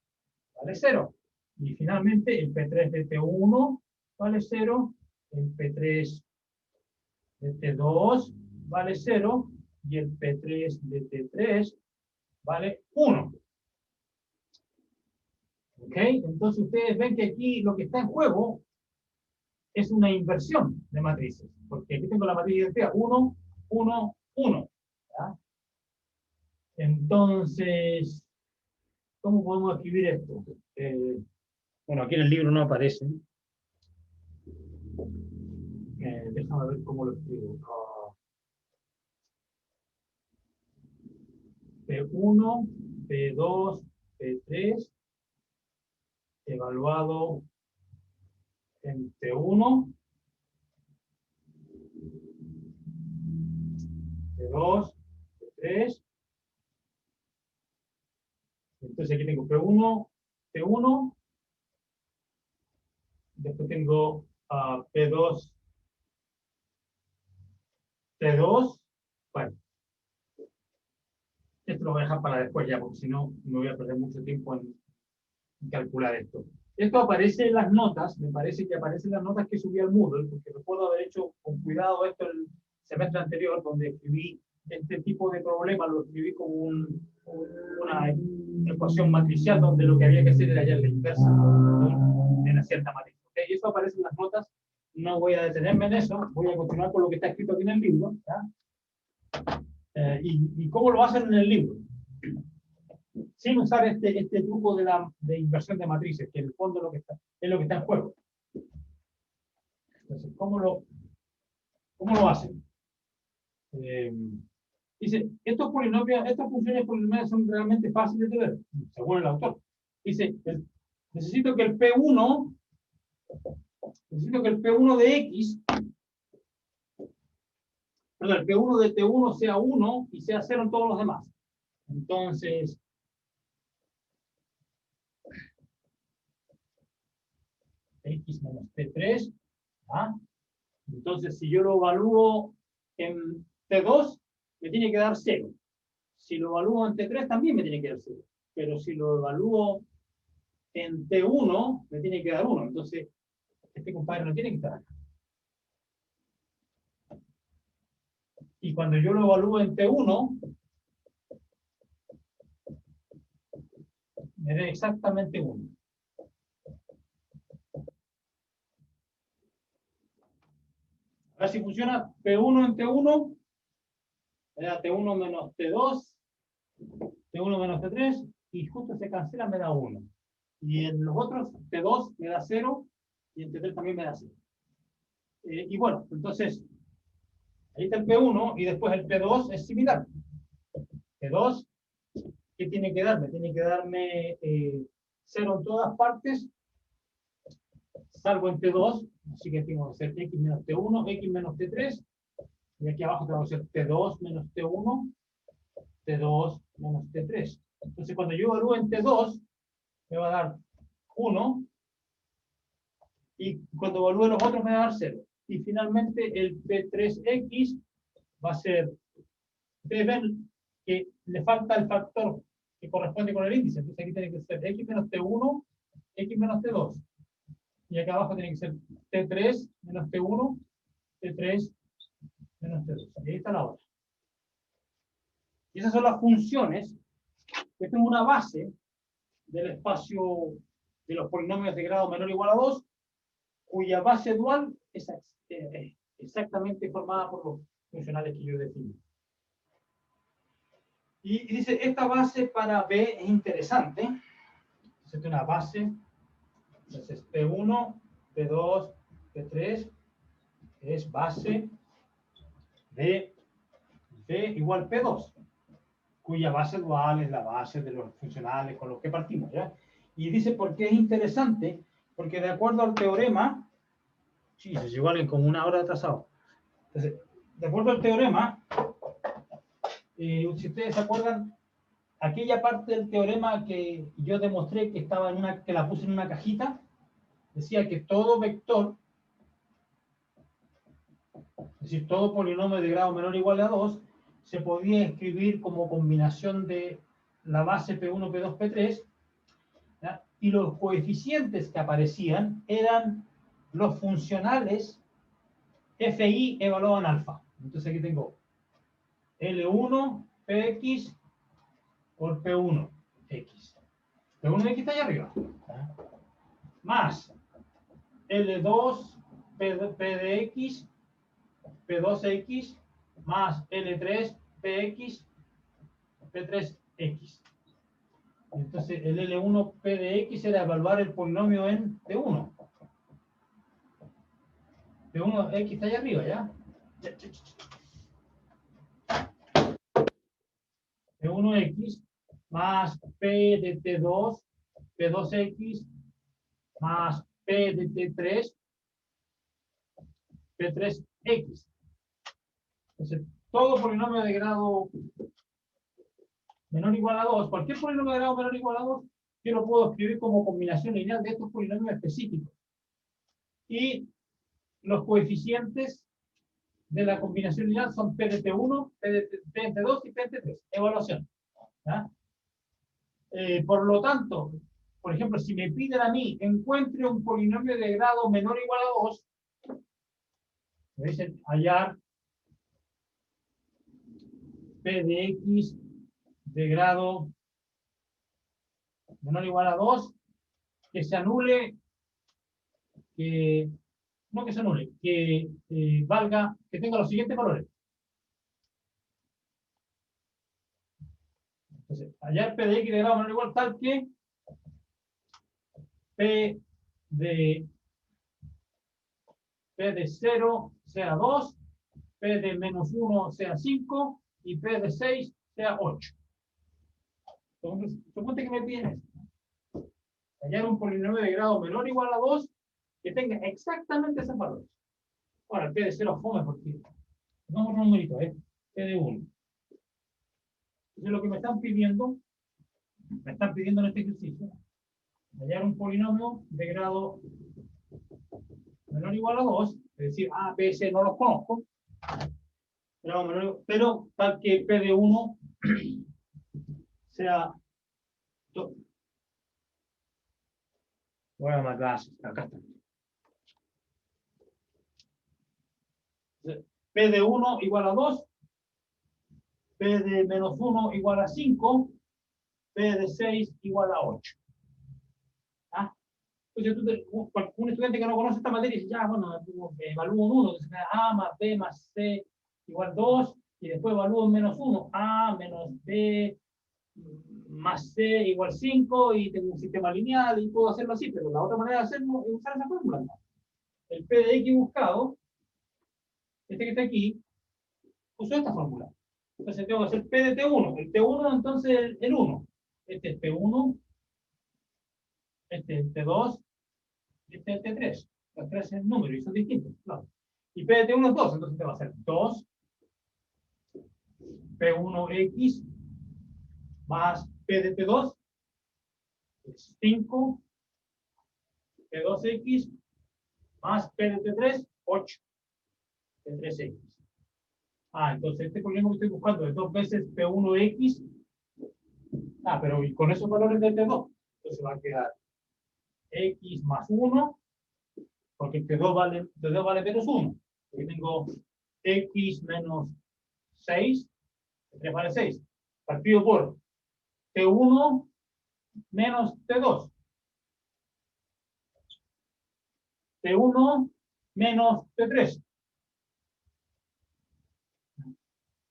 vale 0. Y finalmente, el P3 de T1 vale 0. El P3 de T2 vale 0. Y el P3 de T3 vale 1. ¿Ok? Entonces ustedes ven que aquí lo que está en juego es una inversión de matrices. Porque aquí tengo la matriz de identidad 1, 1, 1. ¿Ya? Entonces, ¿cómo podemos escribir esto? Bueno, aquí en el libro no aparece. Déjame ver cómo lo escribo. P1, P2, P3, evaluado en T1, P2, P3. Entonces aquí tengo P1, T1. Después tengo P2, T2. Bueno, esto lo voy a dejar para después ya, porque si no me voy a perder mucho tiempo en calcular esto. Esto aparece en las notas, me parece que aparece en las notas que subí al Moodle, porque recuerdo haber hecho con cuidado esto el semestre anterior, donde escribí este tipo de problema, lo escribí como una ecuación matricial, donde lo que había que hacer era hallar la inversa de una cierta matriz. ¿Okay? Y eso aparece en las notas, no voy a detenerme en eso, voy a continuar con lo que está escrito aquí en el libro. ¿Ya? ¿Y cómo lo hacen en el libro? Sin usar este truco de inversión de matrices, que en el fondo es lo que está en juego. Entonces, ¿cómo lo hacen? Dice, estas funciones polinomiales son realmente fáciles de ver, según el autor. Dice, necesito que el P1 de X, perdón, el P1 de T1 sea 1 y sea 0 en todos los demás. Entonces, X menos T3, ¿ah? Entonces, si yo lo evalúo en T2, me tiene que dar 0. Si lo evalúo en T3, también me tiene que dar 0. Pero si lo evalúo en T1 me tiene que dar 1. Entonces, este compadre no tiene que estar acá. Y cuando yo lo evalúo en T1, me da exactamente 1. A ver si funciona. P1 en T1, me da T1 menos T2, T1 menos T3, y justo se cancela, me da 1. Y en los otros, T2 me da 0, y en T3 también me da 0. Y bueno, entonces, ahí está el P1, y después el P2 es similar. P2, ¿qué tiene que darme? Tiene que darme 0 en todas partes, salvo en T2, así que tengo que hacer X menos T1, X menos T3, y aquí abajo tengo que hacer T2 menos T1, T2 menos T3. Entonces, cuando yo evalúo en T2, me va a dar 1, y cuando evalúe los otros me va a dar 0. Y finalmente el P3X va a ser, ustedes ven que le falta el factor que corresponde con el índice, entonces aquí tiene que ser X menos T1, X menos T2. Y acá abajo tiene que ser T3 menos T1, T3 menos T2. Y ahí está la otra. Y esas son las funciones. Esta es una base del espacio de los polinomios de grado menor o igual a 2, cuya base dual es exactamente formada por los funcionales que yo definí. Y dice, esta base para B es interesante. Esta es una base. Entonces, P1, P2, P3 es base de B igual P2, cuya base dual es la base de los funcionales con los que partimos, ¿ya? Y dice, ¿por qué es interesante? Porque de acuerdo al teorema, sí, se llegó alguien como una hora atrasado. Entonces, de acuerdo al teorema, si ustedes se acuerdan, aquella parte del teorema que yo demostré que estaba en que la puse en una cajita, decía que todo vector, es decir, todo polinomio de grado menor o igual a 2, se podía escribir como combinación de la base P1, P2, P3, ¿ya? Y los coeficientes que aparecían eran los funcionales FI evaluados en alfa. Entonces aquí tengo L1 PX por P1X. P1X está allá arriba. ¿Ya? Más L2 PDX, P2X, más L3 PX, P3X. Entonces el L1 PDX era evaluar el polinomio en P1. P1X está allá arriba, ¿ya? P1X más P de T2, P2X, más P de T3, P3X. Entonces, todo polinomio de grado menor o igual a 2, cualquier polinomio de grado menor o igual a 2, yo lo puedo escribir como combinación lineal de estos polinomios específicos. Y los coeficientes de la combinación lineal son P de T1, P de T2 y P de T3. Evaluación. ¿Ya? Por lo tanto, por ejemplo, si me piden a mí, encuentre un polinomio de grado menor o igual a 2, me dicen hallar P de X de grado menor o igual a 2, que se anule, no que se anule, que valga, que tenga los siguientes valores. Entonces, hallar P de X de grado menor o igual tal que P de 0 sea 2, P de menos 1 sea 5 y P de 6 sea 8. Entonces, suponte que me piden esto. Hallar un polinomio de grado menor o igual a 2 que tenga exactamente esos valores. Ahora, el P de 0 fome porque vamos a un numerito, P de 1. Entonces, lo que me están pidiendo en este ejercicio, hallar un polinomio de grado menor o igual a 2, es decir, A, B, C no los conozco, pero tal que P de 1 sea Voy a marcar, acá está. P de 1 igual a 2, P de menos 1 igual a 5, P de 6 igual a 8. ¿Ah? Entonces, un estudiante que no conoce esta materia dice, ya, bueno, evalúo un 1, entonces A más B más C igual 2, y después evalúo menos 1, A menos B más C igual 5, y tengo un sistema lineal, y puedo hacerlo así, pero la otra manera de hacerlo es usar esa fórmula. El P de X buscado, este que está aquí, uso esta fórmula. Entonces tengo que hacer P de T1. El T1, entonces, el 1. Este es P1, este es T2, y este es T3. Los tres en número y son distintos. Claro. Y P de T1 es 2, entonces te va a ser 2 P1X más P de T2 es 5 P2X más P de T3, 8 P3X. Entonces este polinomio que estoy buscando es 2 veces P1X. Pero y con esos valores de T2, entonces va a quedar X más 1, porque T2 vale menos 1. Aquí tengo X menos 6, T3 vale 6, partido por T1 menos T2. T1 menos T3.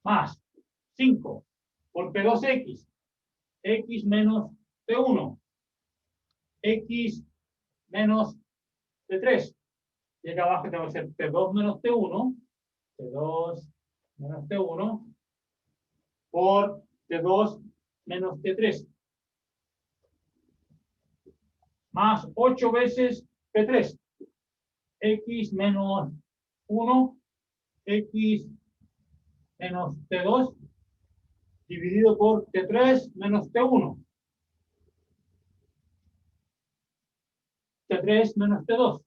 Más 5 por P2X. X menos T1. X menos T3. Y acá abajo tengo que hacer T2 menos T1. T2 menos T1 por T2 menos T3. Más 8 veces P3. X menos 1. X menos T2 dividido por T3 menos T1. T3 menos T2.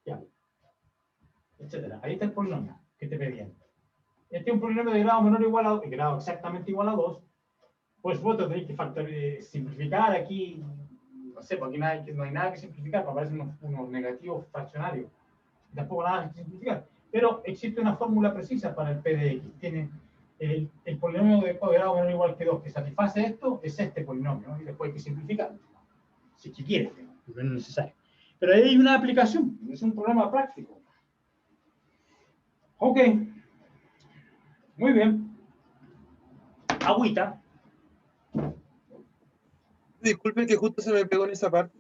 Ya. Etcétera. Ahí está el polinomio que te pedían. Este es un polinomio de grado menor o igual a, grado exactamente igual a 2. Por supuesto, tenéis que simplificar aquí. No sé, porque no hay nada que simplificar, aparecen unos negativos fraccionarios. Tampoco nada que simplificar. Pero existe una fórmula precisa para el P de X. Tiene el polinomio de grado menor o igual que 2 que satisface esto, es este polinomio, ¿no? Y después hay que simplificar. Si es que quiere, no es necesario. Pero ahí hay una aplicación, es un problema práctico. Ok. Muy bien. Agüita. Disculpen que justo se me pegó en esa parte,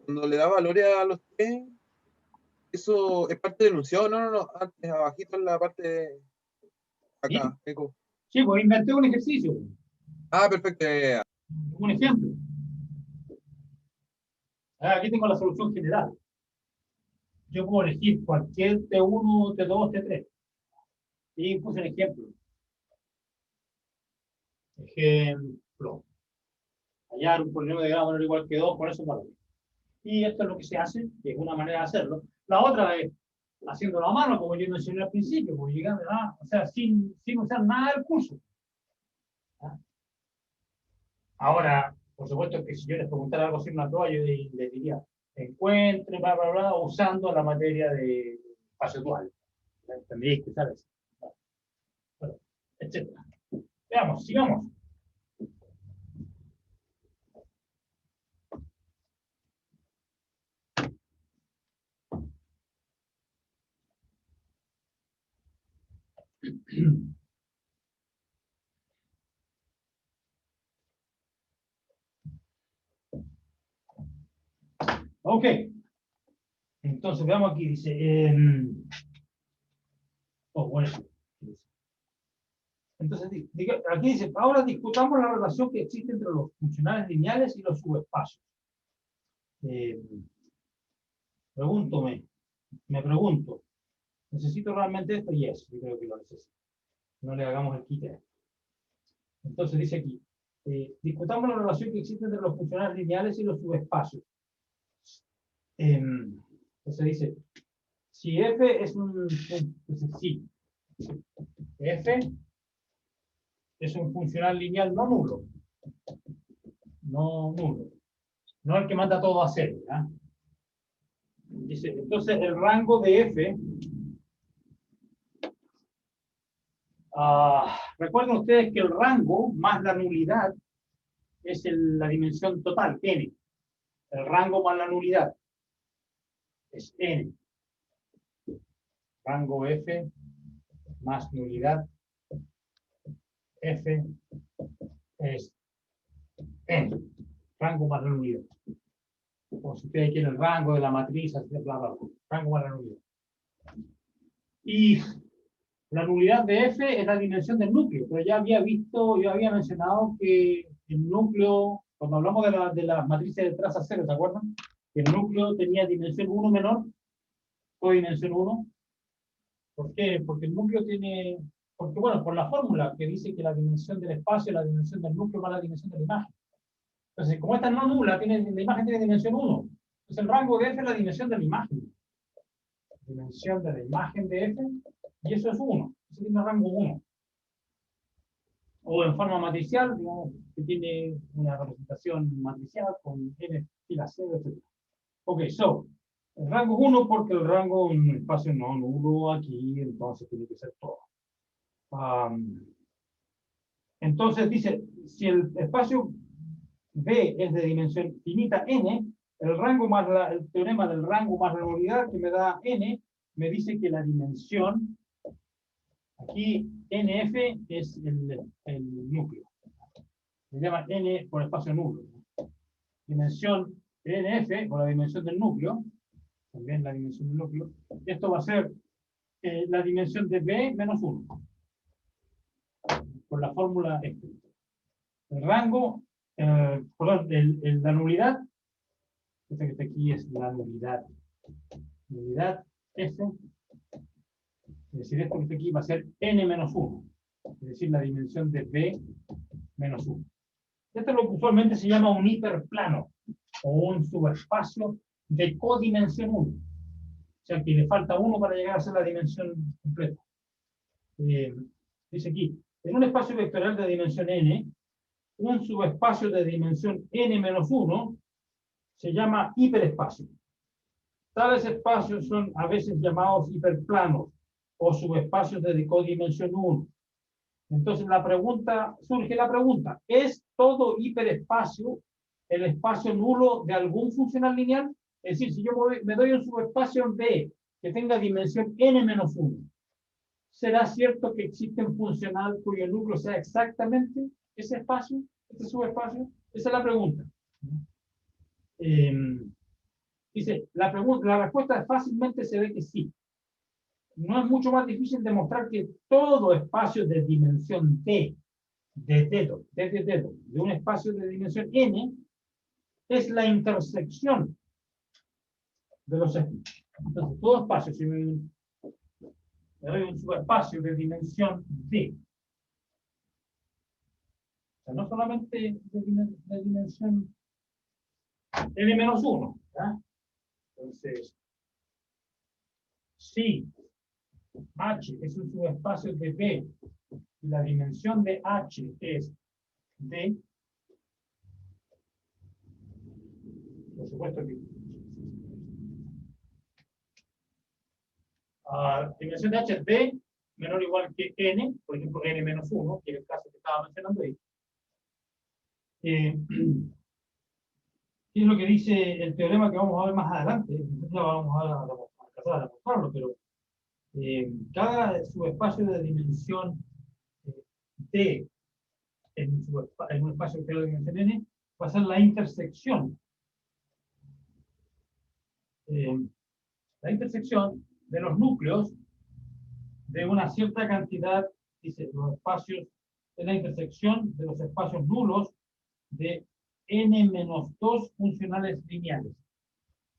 cuando le da valores a los tres, eso es parte del enunciado, no, antes, abajito en la parte de acá, eco. Sí, pues inventé un ejercicio. Perfecto. Un ejemplo. Aquí tengo la solución general. Yo puedo elegir cualquier T1, T2, T3. Y puse un ejemplo. Ejemplo. Hallar un polinomio de grado menor o igual que 2 con esos valores. Y esto es lo que se hace, que es una manera de hacerlo. La otra es haciéndolo a mano, como yo mencioné al principio, pues llegando, o sea, sin usar nada del curso. Ahora, por supuesto que si yo les preguntara algo sin una prueba, yo les diría, encuentre, bla, bla, bla, usando la materia de espacio dual. Tendríais que saber eso. Bueno, etcétera. Veamos, sigamos. Ok. Entonces, veamos aquí, dice. Bueno. Entonces, aquí dice, ahora discutamos la relación que existe entre los funcionales lineales y los subespacios. Me pregunto, ¿necesito realmente esto? Yes, yo creo que lo necesito. No le hagamos el quite. Entonces dice aquí, discutamos la relación que existe entre los funcionales lineales y los subespacios. Entonces dice, si F es si F es un funcional lineal no nulo, no nulo. No el que manda todo a cero, ¿ya? Dice, entonces el rango de F, recuerden ustedes que el rango más la nulidad es la dimensión total, n. El rango más la nulidad es n. Rango F más nulidad F es n. Rango más la nulidad. O si ustedes quieren el rango de la matriz, así de bla, bla, bla. Rango más la nulidad. Y la nulidad de F es la dimensión del núcleo, pero ya había visto, yo había mencionado que el núcleo, cuando hablamos de la matrices de traza cero, ¿se acuerdan? Que el núcleo tenía dimensión 1 menor, codimensión 1. ¿Por qué? Porque el núcleo tiene, porque bueno, por la fórmula que dice que la dimensión del espacio es la dimensión del núcleo más la dimensión de la imagen. Entonces, como esta no nula, la imagen tiene dimensión 1. Entonces, el rango de F es la dimensión de la imagen. Dimensión de la imagen de F, y eso es 1. Eso tiene rango 1. O en forma matricial, digamos, que tiene una representación matricial con n fila 0, etc. Ok, so, el rango 1 porque el rango en un espacio no nulo aquí, entonces tiene que ser todo. Entonces dice, si el espacio B es de dimensión finita n, el rango más el teorema del rango más la unidad que me da n, me dice que la dimensión, aquí nf es el núcleo. Se llama n por espacio nulo. Dimensión nf, o la dimensión del núcleo, también la dimensión del núcleo, esto va a ser la dimensión de B menos 1. Por la fórmula esta. El rango, perdón, la nulidad, esta que está aquí es la nulidad. Nulidad S, es decir, esto que está aquí va a ser n menos 1. Es decir, la dimensión de B menos 1. Esto es lo que usualmente se llama un hiperplano o un subespacio de codimensión 1. O sea, que le falta 1 para llegar a ser la dimensión completa. Dice aquí, en un espacio vectorial de dimensión n, un subespacio de dimensión n menos 1 se llama hiperespacio. Tales espacios son a veces llamados hiperplanos o subespacios de codimensión 1. Entonces surge la pregunta, ¿es todo hiperespacio el espacio nulo de algún funcional lineal? Es decir, si yo me doy un subespacio en B que tenga dimensión n menos 1, ¿será cierto que existe un funcional cuyo núcleo sea exactamente ese espacio, ese subespacio? Esa es la pregunta. Dice, la respuesta fácilmente se ve que sí. No es mucho más difícil demostrar que todo espacio de dimensión d, de un espacio de dimensión n, es la intersección de los espacios. Entonces, todo espacio, si me doy un subespacio de dimensión d, o sea, no solamente de dimensión n-1, ¿ya? Entonces, si H es un subespacio de B y la dimensión de H es D, por supuesto que dimensión de H es D menor o igual que N, por ejemplo N menos 1, que es el caso que estaba mencionando ahí. ¿Qué es lo que dice el teorema que vamos a ver más adelante? Ya vamos a tratar de demostrarlo, pero cada subespacio de dimensión D en un espacio de dimensión n va a ser la intersección. La intersección de los núcleos de una cierta cantidad, dice, los espacios, es la intersección de los espacios nulos de n-2 funcionales lineales.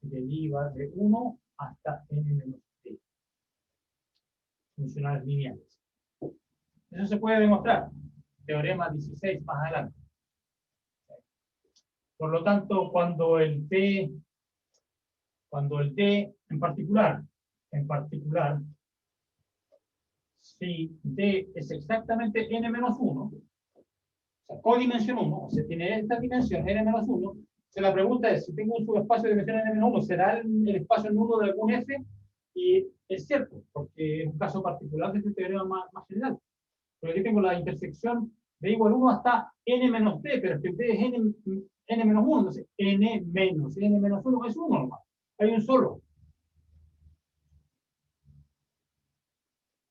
Deriva de 1 hasta n-d. Funcionales lineales. Eso se puede demostrar. Teorema 16 más adelante. Por lo tanto, cuando el D en particular, si D es exactamente n-1, o sea, codimensión 1, o sea, tiene esta dimensión, n-1. La pregunta es, si tengo un subespacio de dimensión n-1, ¿será el espacio nulo de algún f? Y es cierto, porque es un caso particular de este teorema más general. Pero aquí tengo la intersección de igual 1 hasta n-t, pero es que t es n-1, entonces n-1 es 1 nomás. Hay un solo.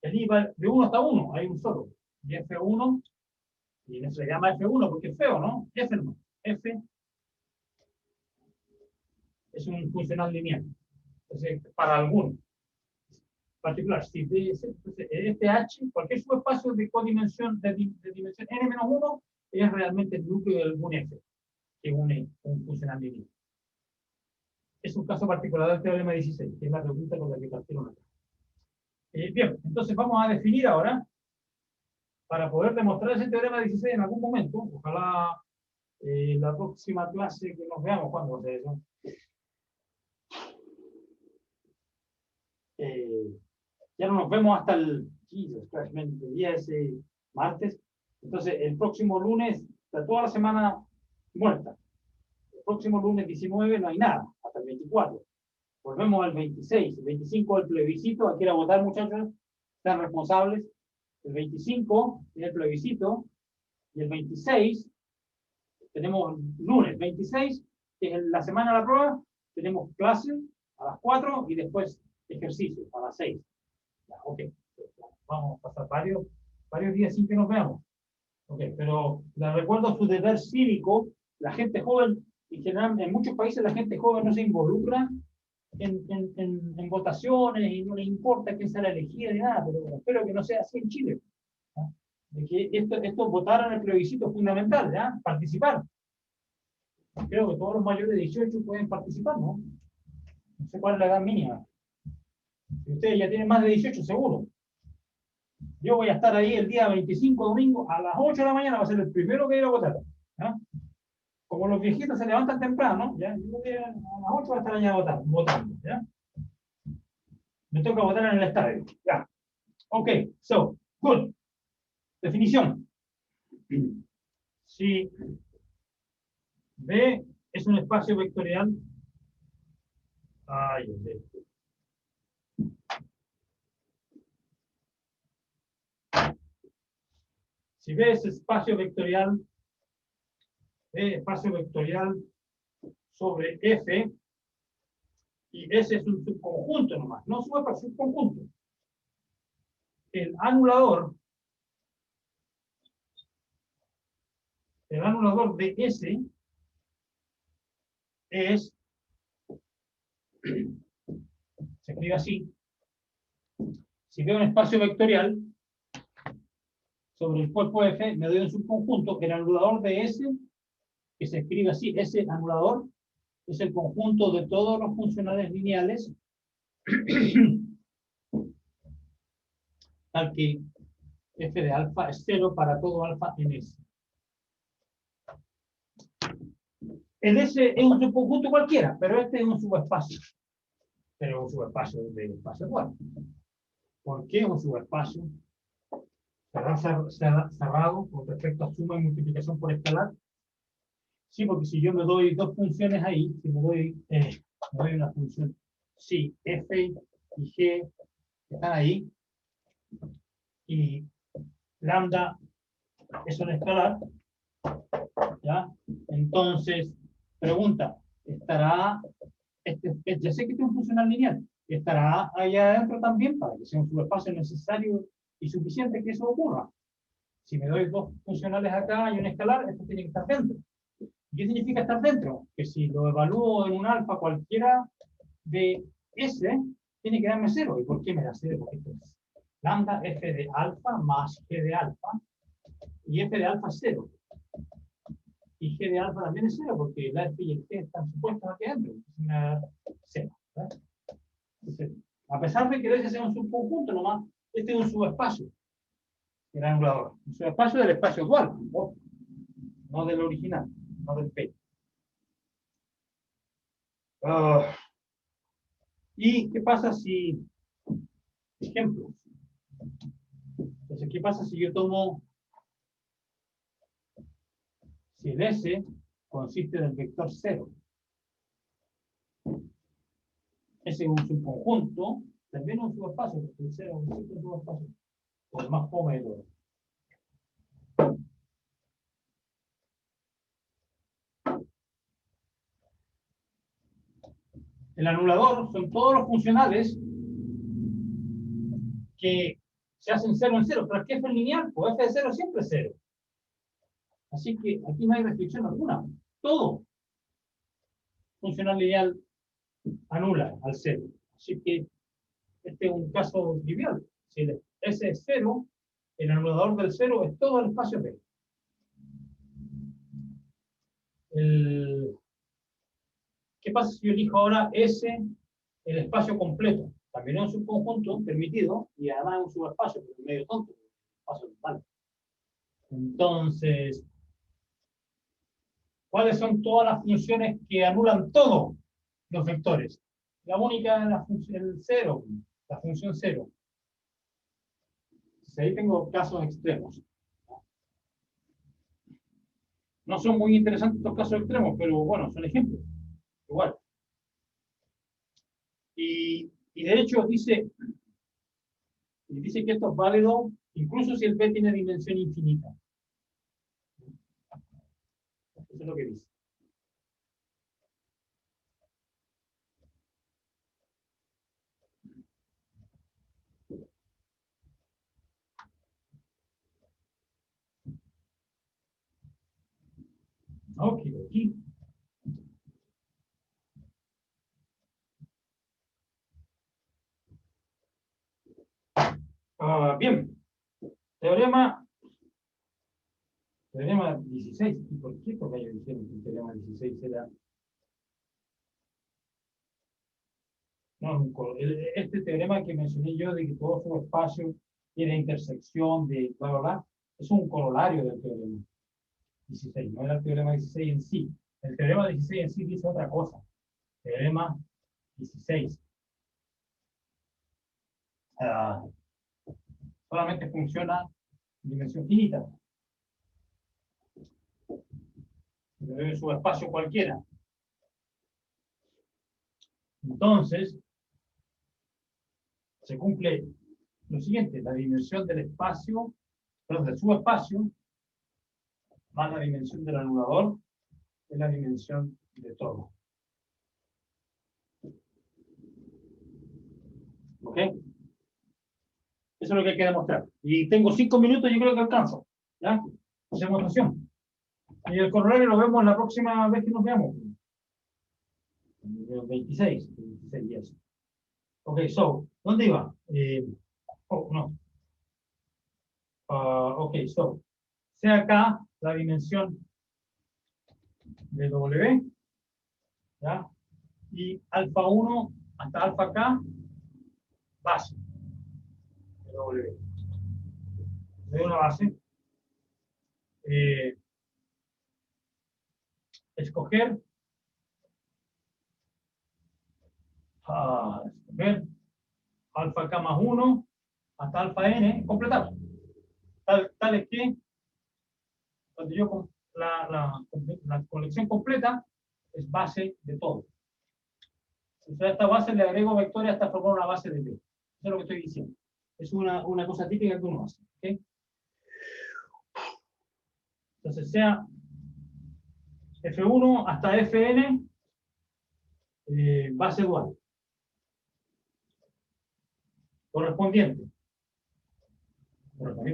El i va de 1 hasta 1, hay un solo. Y f1, y se llama f1 porque es feo, ¿no? F no. F es un funcional lineal. Entonces, para alguno particular, si este H, cualquier subespacio de codimensión de dimensión n-1 es realmente el núcleo de algún F, que une un funcional lineal. Es un caso particular del teorema 16, que es la pregunta con la que partieron acá. Bien, entonces vamos a definir ahora, para poder demostrar ese teorema 16 en algún momento, ojalá la próxima clase que nos veamos, ¿cuándo va a ser eso? Ya no nos vemos hasta el día ese martes. Entonces, el próximo lunes, está toda la semana muerta. El próximo lunes 19 no hay nada, hasta el 24. Volvemos al 26, el 25 el plebiscito, hay que ir a votar, muchachos, están responsables. El 25 es el plebiscito, y el 26 tenemos lunes 26, que es la semana de la prueba, tenemos clase a las 4 y después ejercicio a las 6. Ya, ok, vamos a pasar varios días sin que nos veamos. Ok, pero les recuerdo su deber cívico. La gente joven, en general, en muchos países la gente joven no se involucra en votaciones y no le importa quién será elegida ni nada, pero espero que no sea así en Chile. ¿No? De que esto votar en el plebiscito es fundamental, ¿ya? Participar. Creo que todos los mayores de 18 pueden participar, ¿no? No sé cuál es la edad mínima. Si ustedes ya tienen más de 18, seguro. Yo voy a estar ahí el día 25, domingo, a las 8 de la mañana, va a ser el primero que ir a votar. ¿Ya? Como los viejitos se levantan temprano, ¿ya? Yo voy a las 8 voy a estar allá votando. ¿Ya? Me toca votar en el estadio. Ya. Ok, so, good. Definición. Si B es un espacio vectorial. Ay, si B es espacio vectorial sobre F, y ese es un subconjunto nomás, no subespacio, subconjunto. El anulador de S es, se escribe así, si veo un espacio vectorial sobre el cuerpo F, me doy un subconjunto, el anulador de S, que se escribe así, ese anulador es el conjunto de todos los funcionales lineales tal que f de alfa es 0 para todo alfa en S. El S es un subconjunto cualquiera, pero este es un subespacio. Pero es un subespacio del espacio igual. ¿Por qué un subespacio? Cerrado con respecto a suma y multiplicación por escalar. Sí, porque si yo me doy dos funciones ahí, si me doy una función, sí, f y g están ahí, y lambda es un escalar, ¿ya? Entonces, pregunta, ¿estará, ya sé que este es un funcional lineal, ¿estará allá adentro también para que sea un subespacio necesario y suficiente que eso ocurra? Si me doy dos funcionales acá y un escalar, esto tiene que estar dentro. ¿Qué significa estar dentro? Que si lo evalúo en un alfa cualquiera de S, tiene que darme 0. ¿Y por qué me da 0? Porque esto es lambda f de alfa más g de alfa, y f de alfa es 0. Y g de alfa también es 0, porque la f y el g están supuestos aquí adentro. Es una 0. Entonces, a pesar de que ese sea un subconjunto nomás, este es un subespacio. El anulador. Un subespacio del espacio dual, no del original, no del P. ¿Y qué pasa si, ejemplos? Entonces, ¿qué pasa si yo tomo si el S consiste del vector 0. Ese es un subconjunto, también un subespacio, porque el 0 es un subespacio. El más fome de todo. El anulador son todos los funcionales que se hacen 0 en 0, pero es que f es lineal, pues f de 0 siempre es 0. Así que aquí no hay restricción alguna. Todo funcional lineal anula al 0. Así que este es un caso trivial. Si el S es 0, el anulador del 0 es todo el espacio P. ¿Qué pasa si yo elijo ahora S, el espacio completo? También es un subconjunto permitido y además es un subespacio, porque es medio tonto, espacio total. Entonces, ¿cuáles son todas las funciones que anulan todos los vectores? La única es la función el 0, la función 0. Entonces, ahí tengo casos extremos. No son muy interesantes estos casos extremos, pero bueno, son ejemplos. Igual. Y de hecho dice que esto es válido incluso si el P tiene dimensión infinita. Eso es lo que dice. Ok, aquí. Bien. Teorema 16. ¿Y por qué? Porque ellos dijeron que el teorema 16 era... No, este teorema que mencioné yo de que todo su espacio tiene intersección de bla, bla, bla, es un corolario del teorema 16, no era el teorema 16 en sí. El teorema 16 en sí dice otra cosa. Teorema 16. Solamente funciona en dimensión finita. En su espacio cualquiera. Entonces, se cumple lo siguiente: la dimensión del espacio, perdón, del subespacio, más la dimensión del anulador, es la dimensión de todo. ¿Ok? Eso es lo que hay que demostrar. Y tengo 5 minutos, yo creo que alcanzo. ¿Ya? Hacemos notación. Y el corolario lo vemos la próxima vez que nos veamos. 26 días. Ok, so, ¿dónde iba? No. Ok, so, sea acá la dimensión de W, ¿ya? Y alfa 1 hasta alfa K, base de W. De una base. Escoger alfa K más 1 hasta alfa N, completar. Tal es que cuando yo la colección completa es base de todo. Entonces a esta base le agrego vectores hasta formar una base de P. Eso es lo que estoy diciendo. Es una cosa típica que uno hace. ¿Okay? Entonces sea F1 hasta Fn, base dual. Correspondiente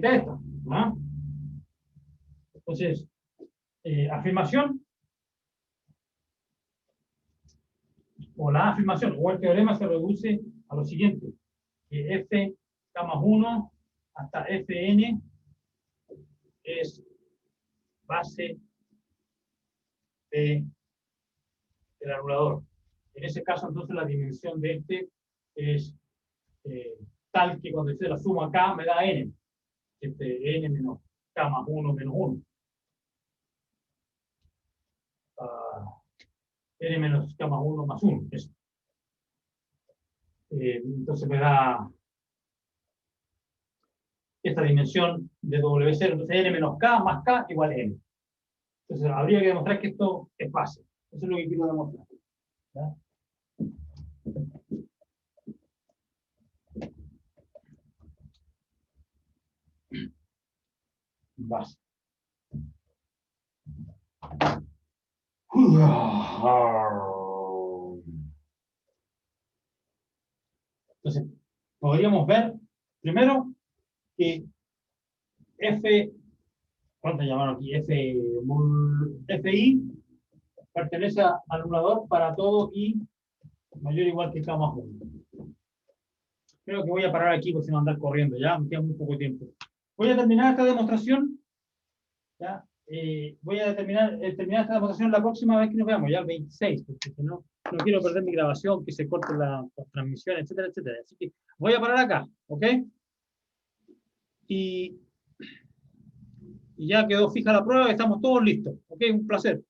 a esta. ¿No? Entonces, afirmación, o la afirmación, o el teorema se reduce a lo siguiente: que F K más 1 hasta Fn es base del anulador. En ese caso, entonces, la dimensión de este es tal que cuando se la sumo acá me da n. N menos K más 1 menos 1. N menos K más 1 más 1. Eso. Entonces me da esta dimensión de W0. Entonces N menos K más K igual a N. Entonces, habría que demostrar que esto es fácil. Eso es lo que quiero demostrar. ¿Ya? Base. Entonces, podríamos ver primero que F, ¿cuánto llamaron aquí? FI pertenece al anulador para todo I mayor o igual que K más 1. Creo que voy a parar aquí porque si no andar corriendo, ya me queda muy poco tiempo. Voy a terminar esta demostración. ¿Ya? Voy a terminar esta demostración la próxima vez que nos veamos, ya el 26, porque si no, no quiero perder mi grabación, que se corte la transmisión, etcétera, etcétera. Así que voy a parar acá, ¿ok? Y ya quedó fija la prueba, estamos todos listos, ¿ok? Un placer.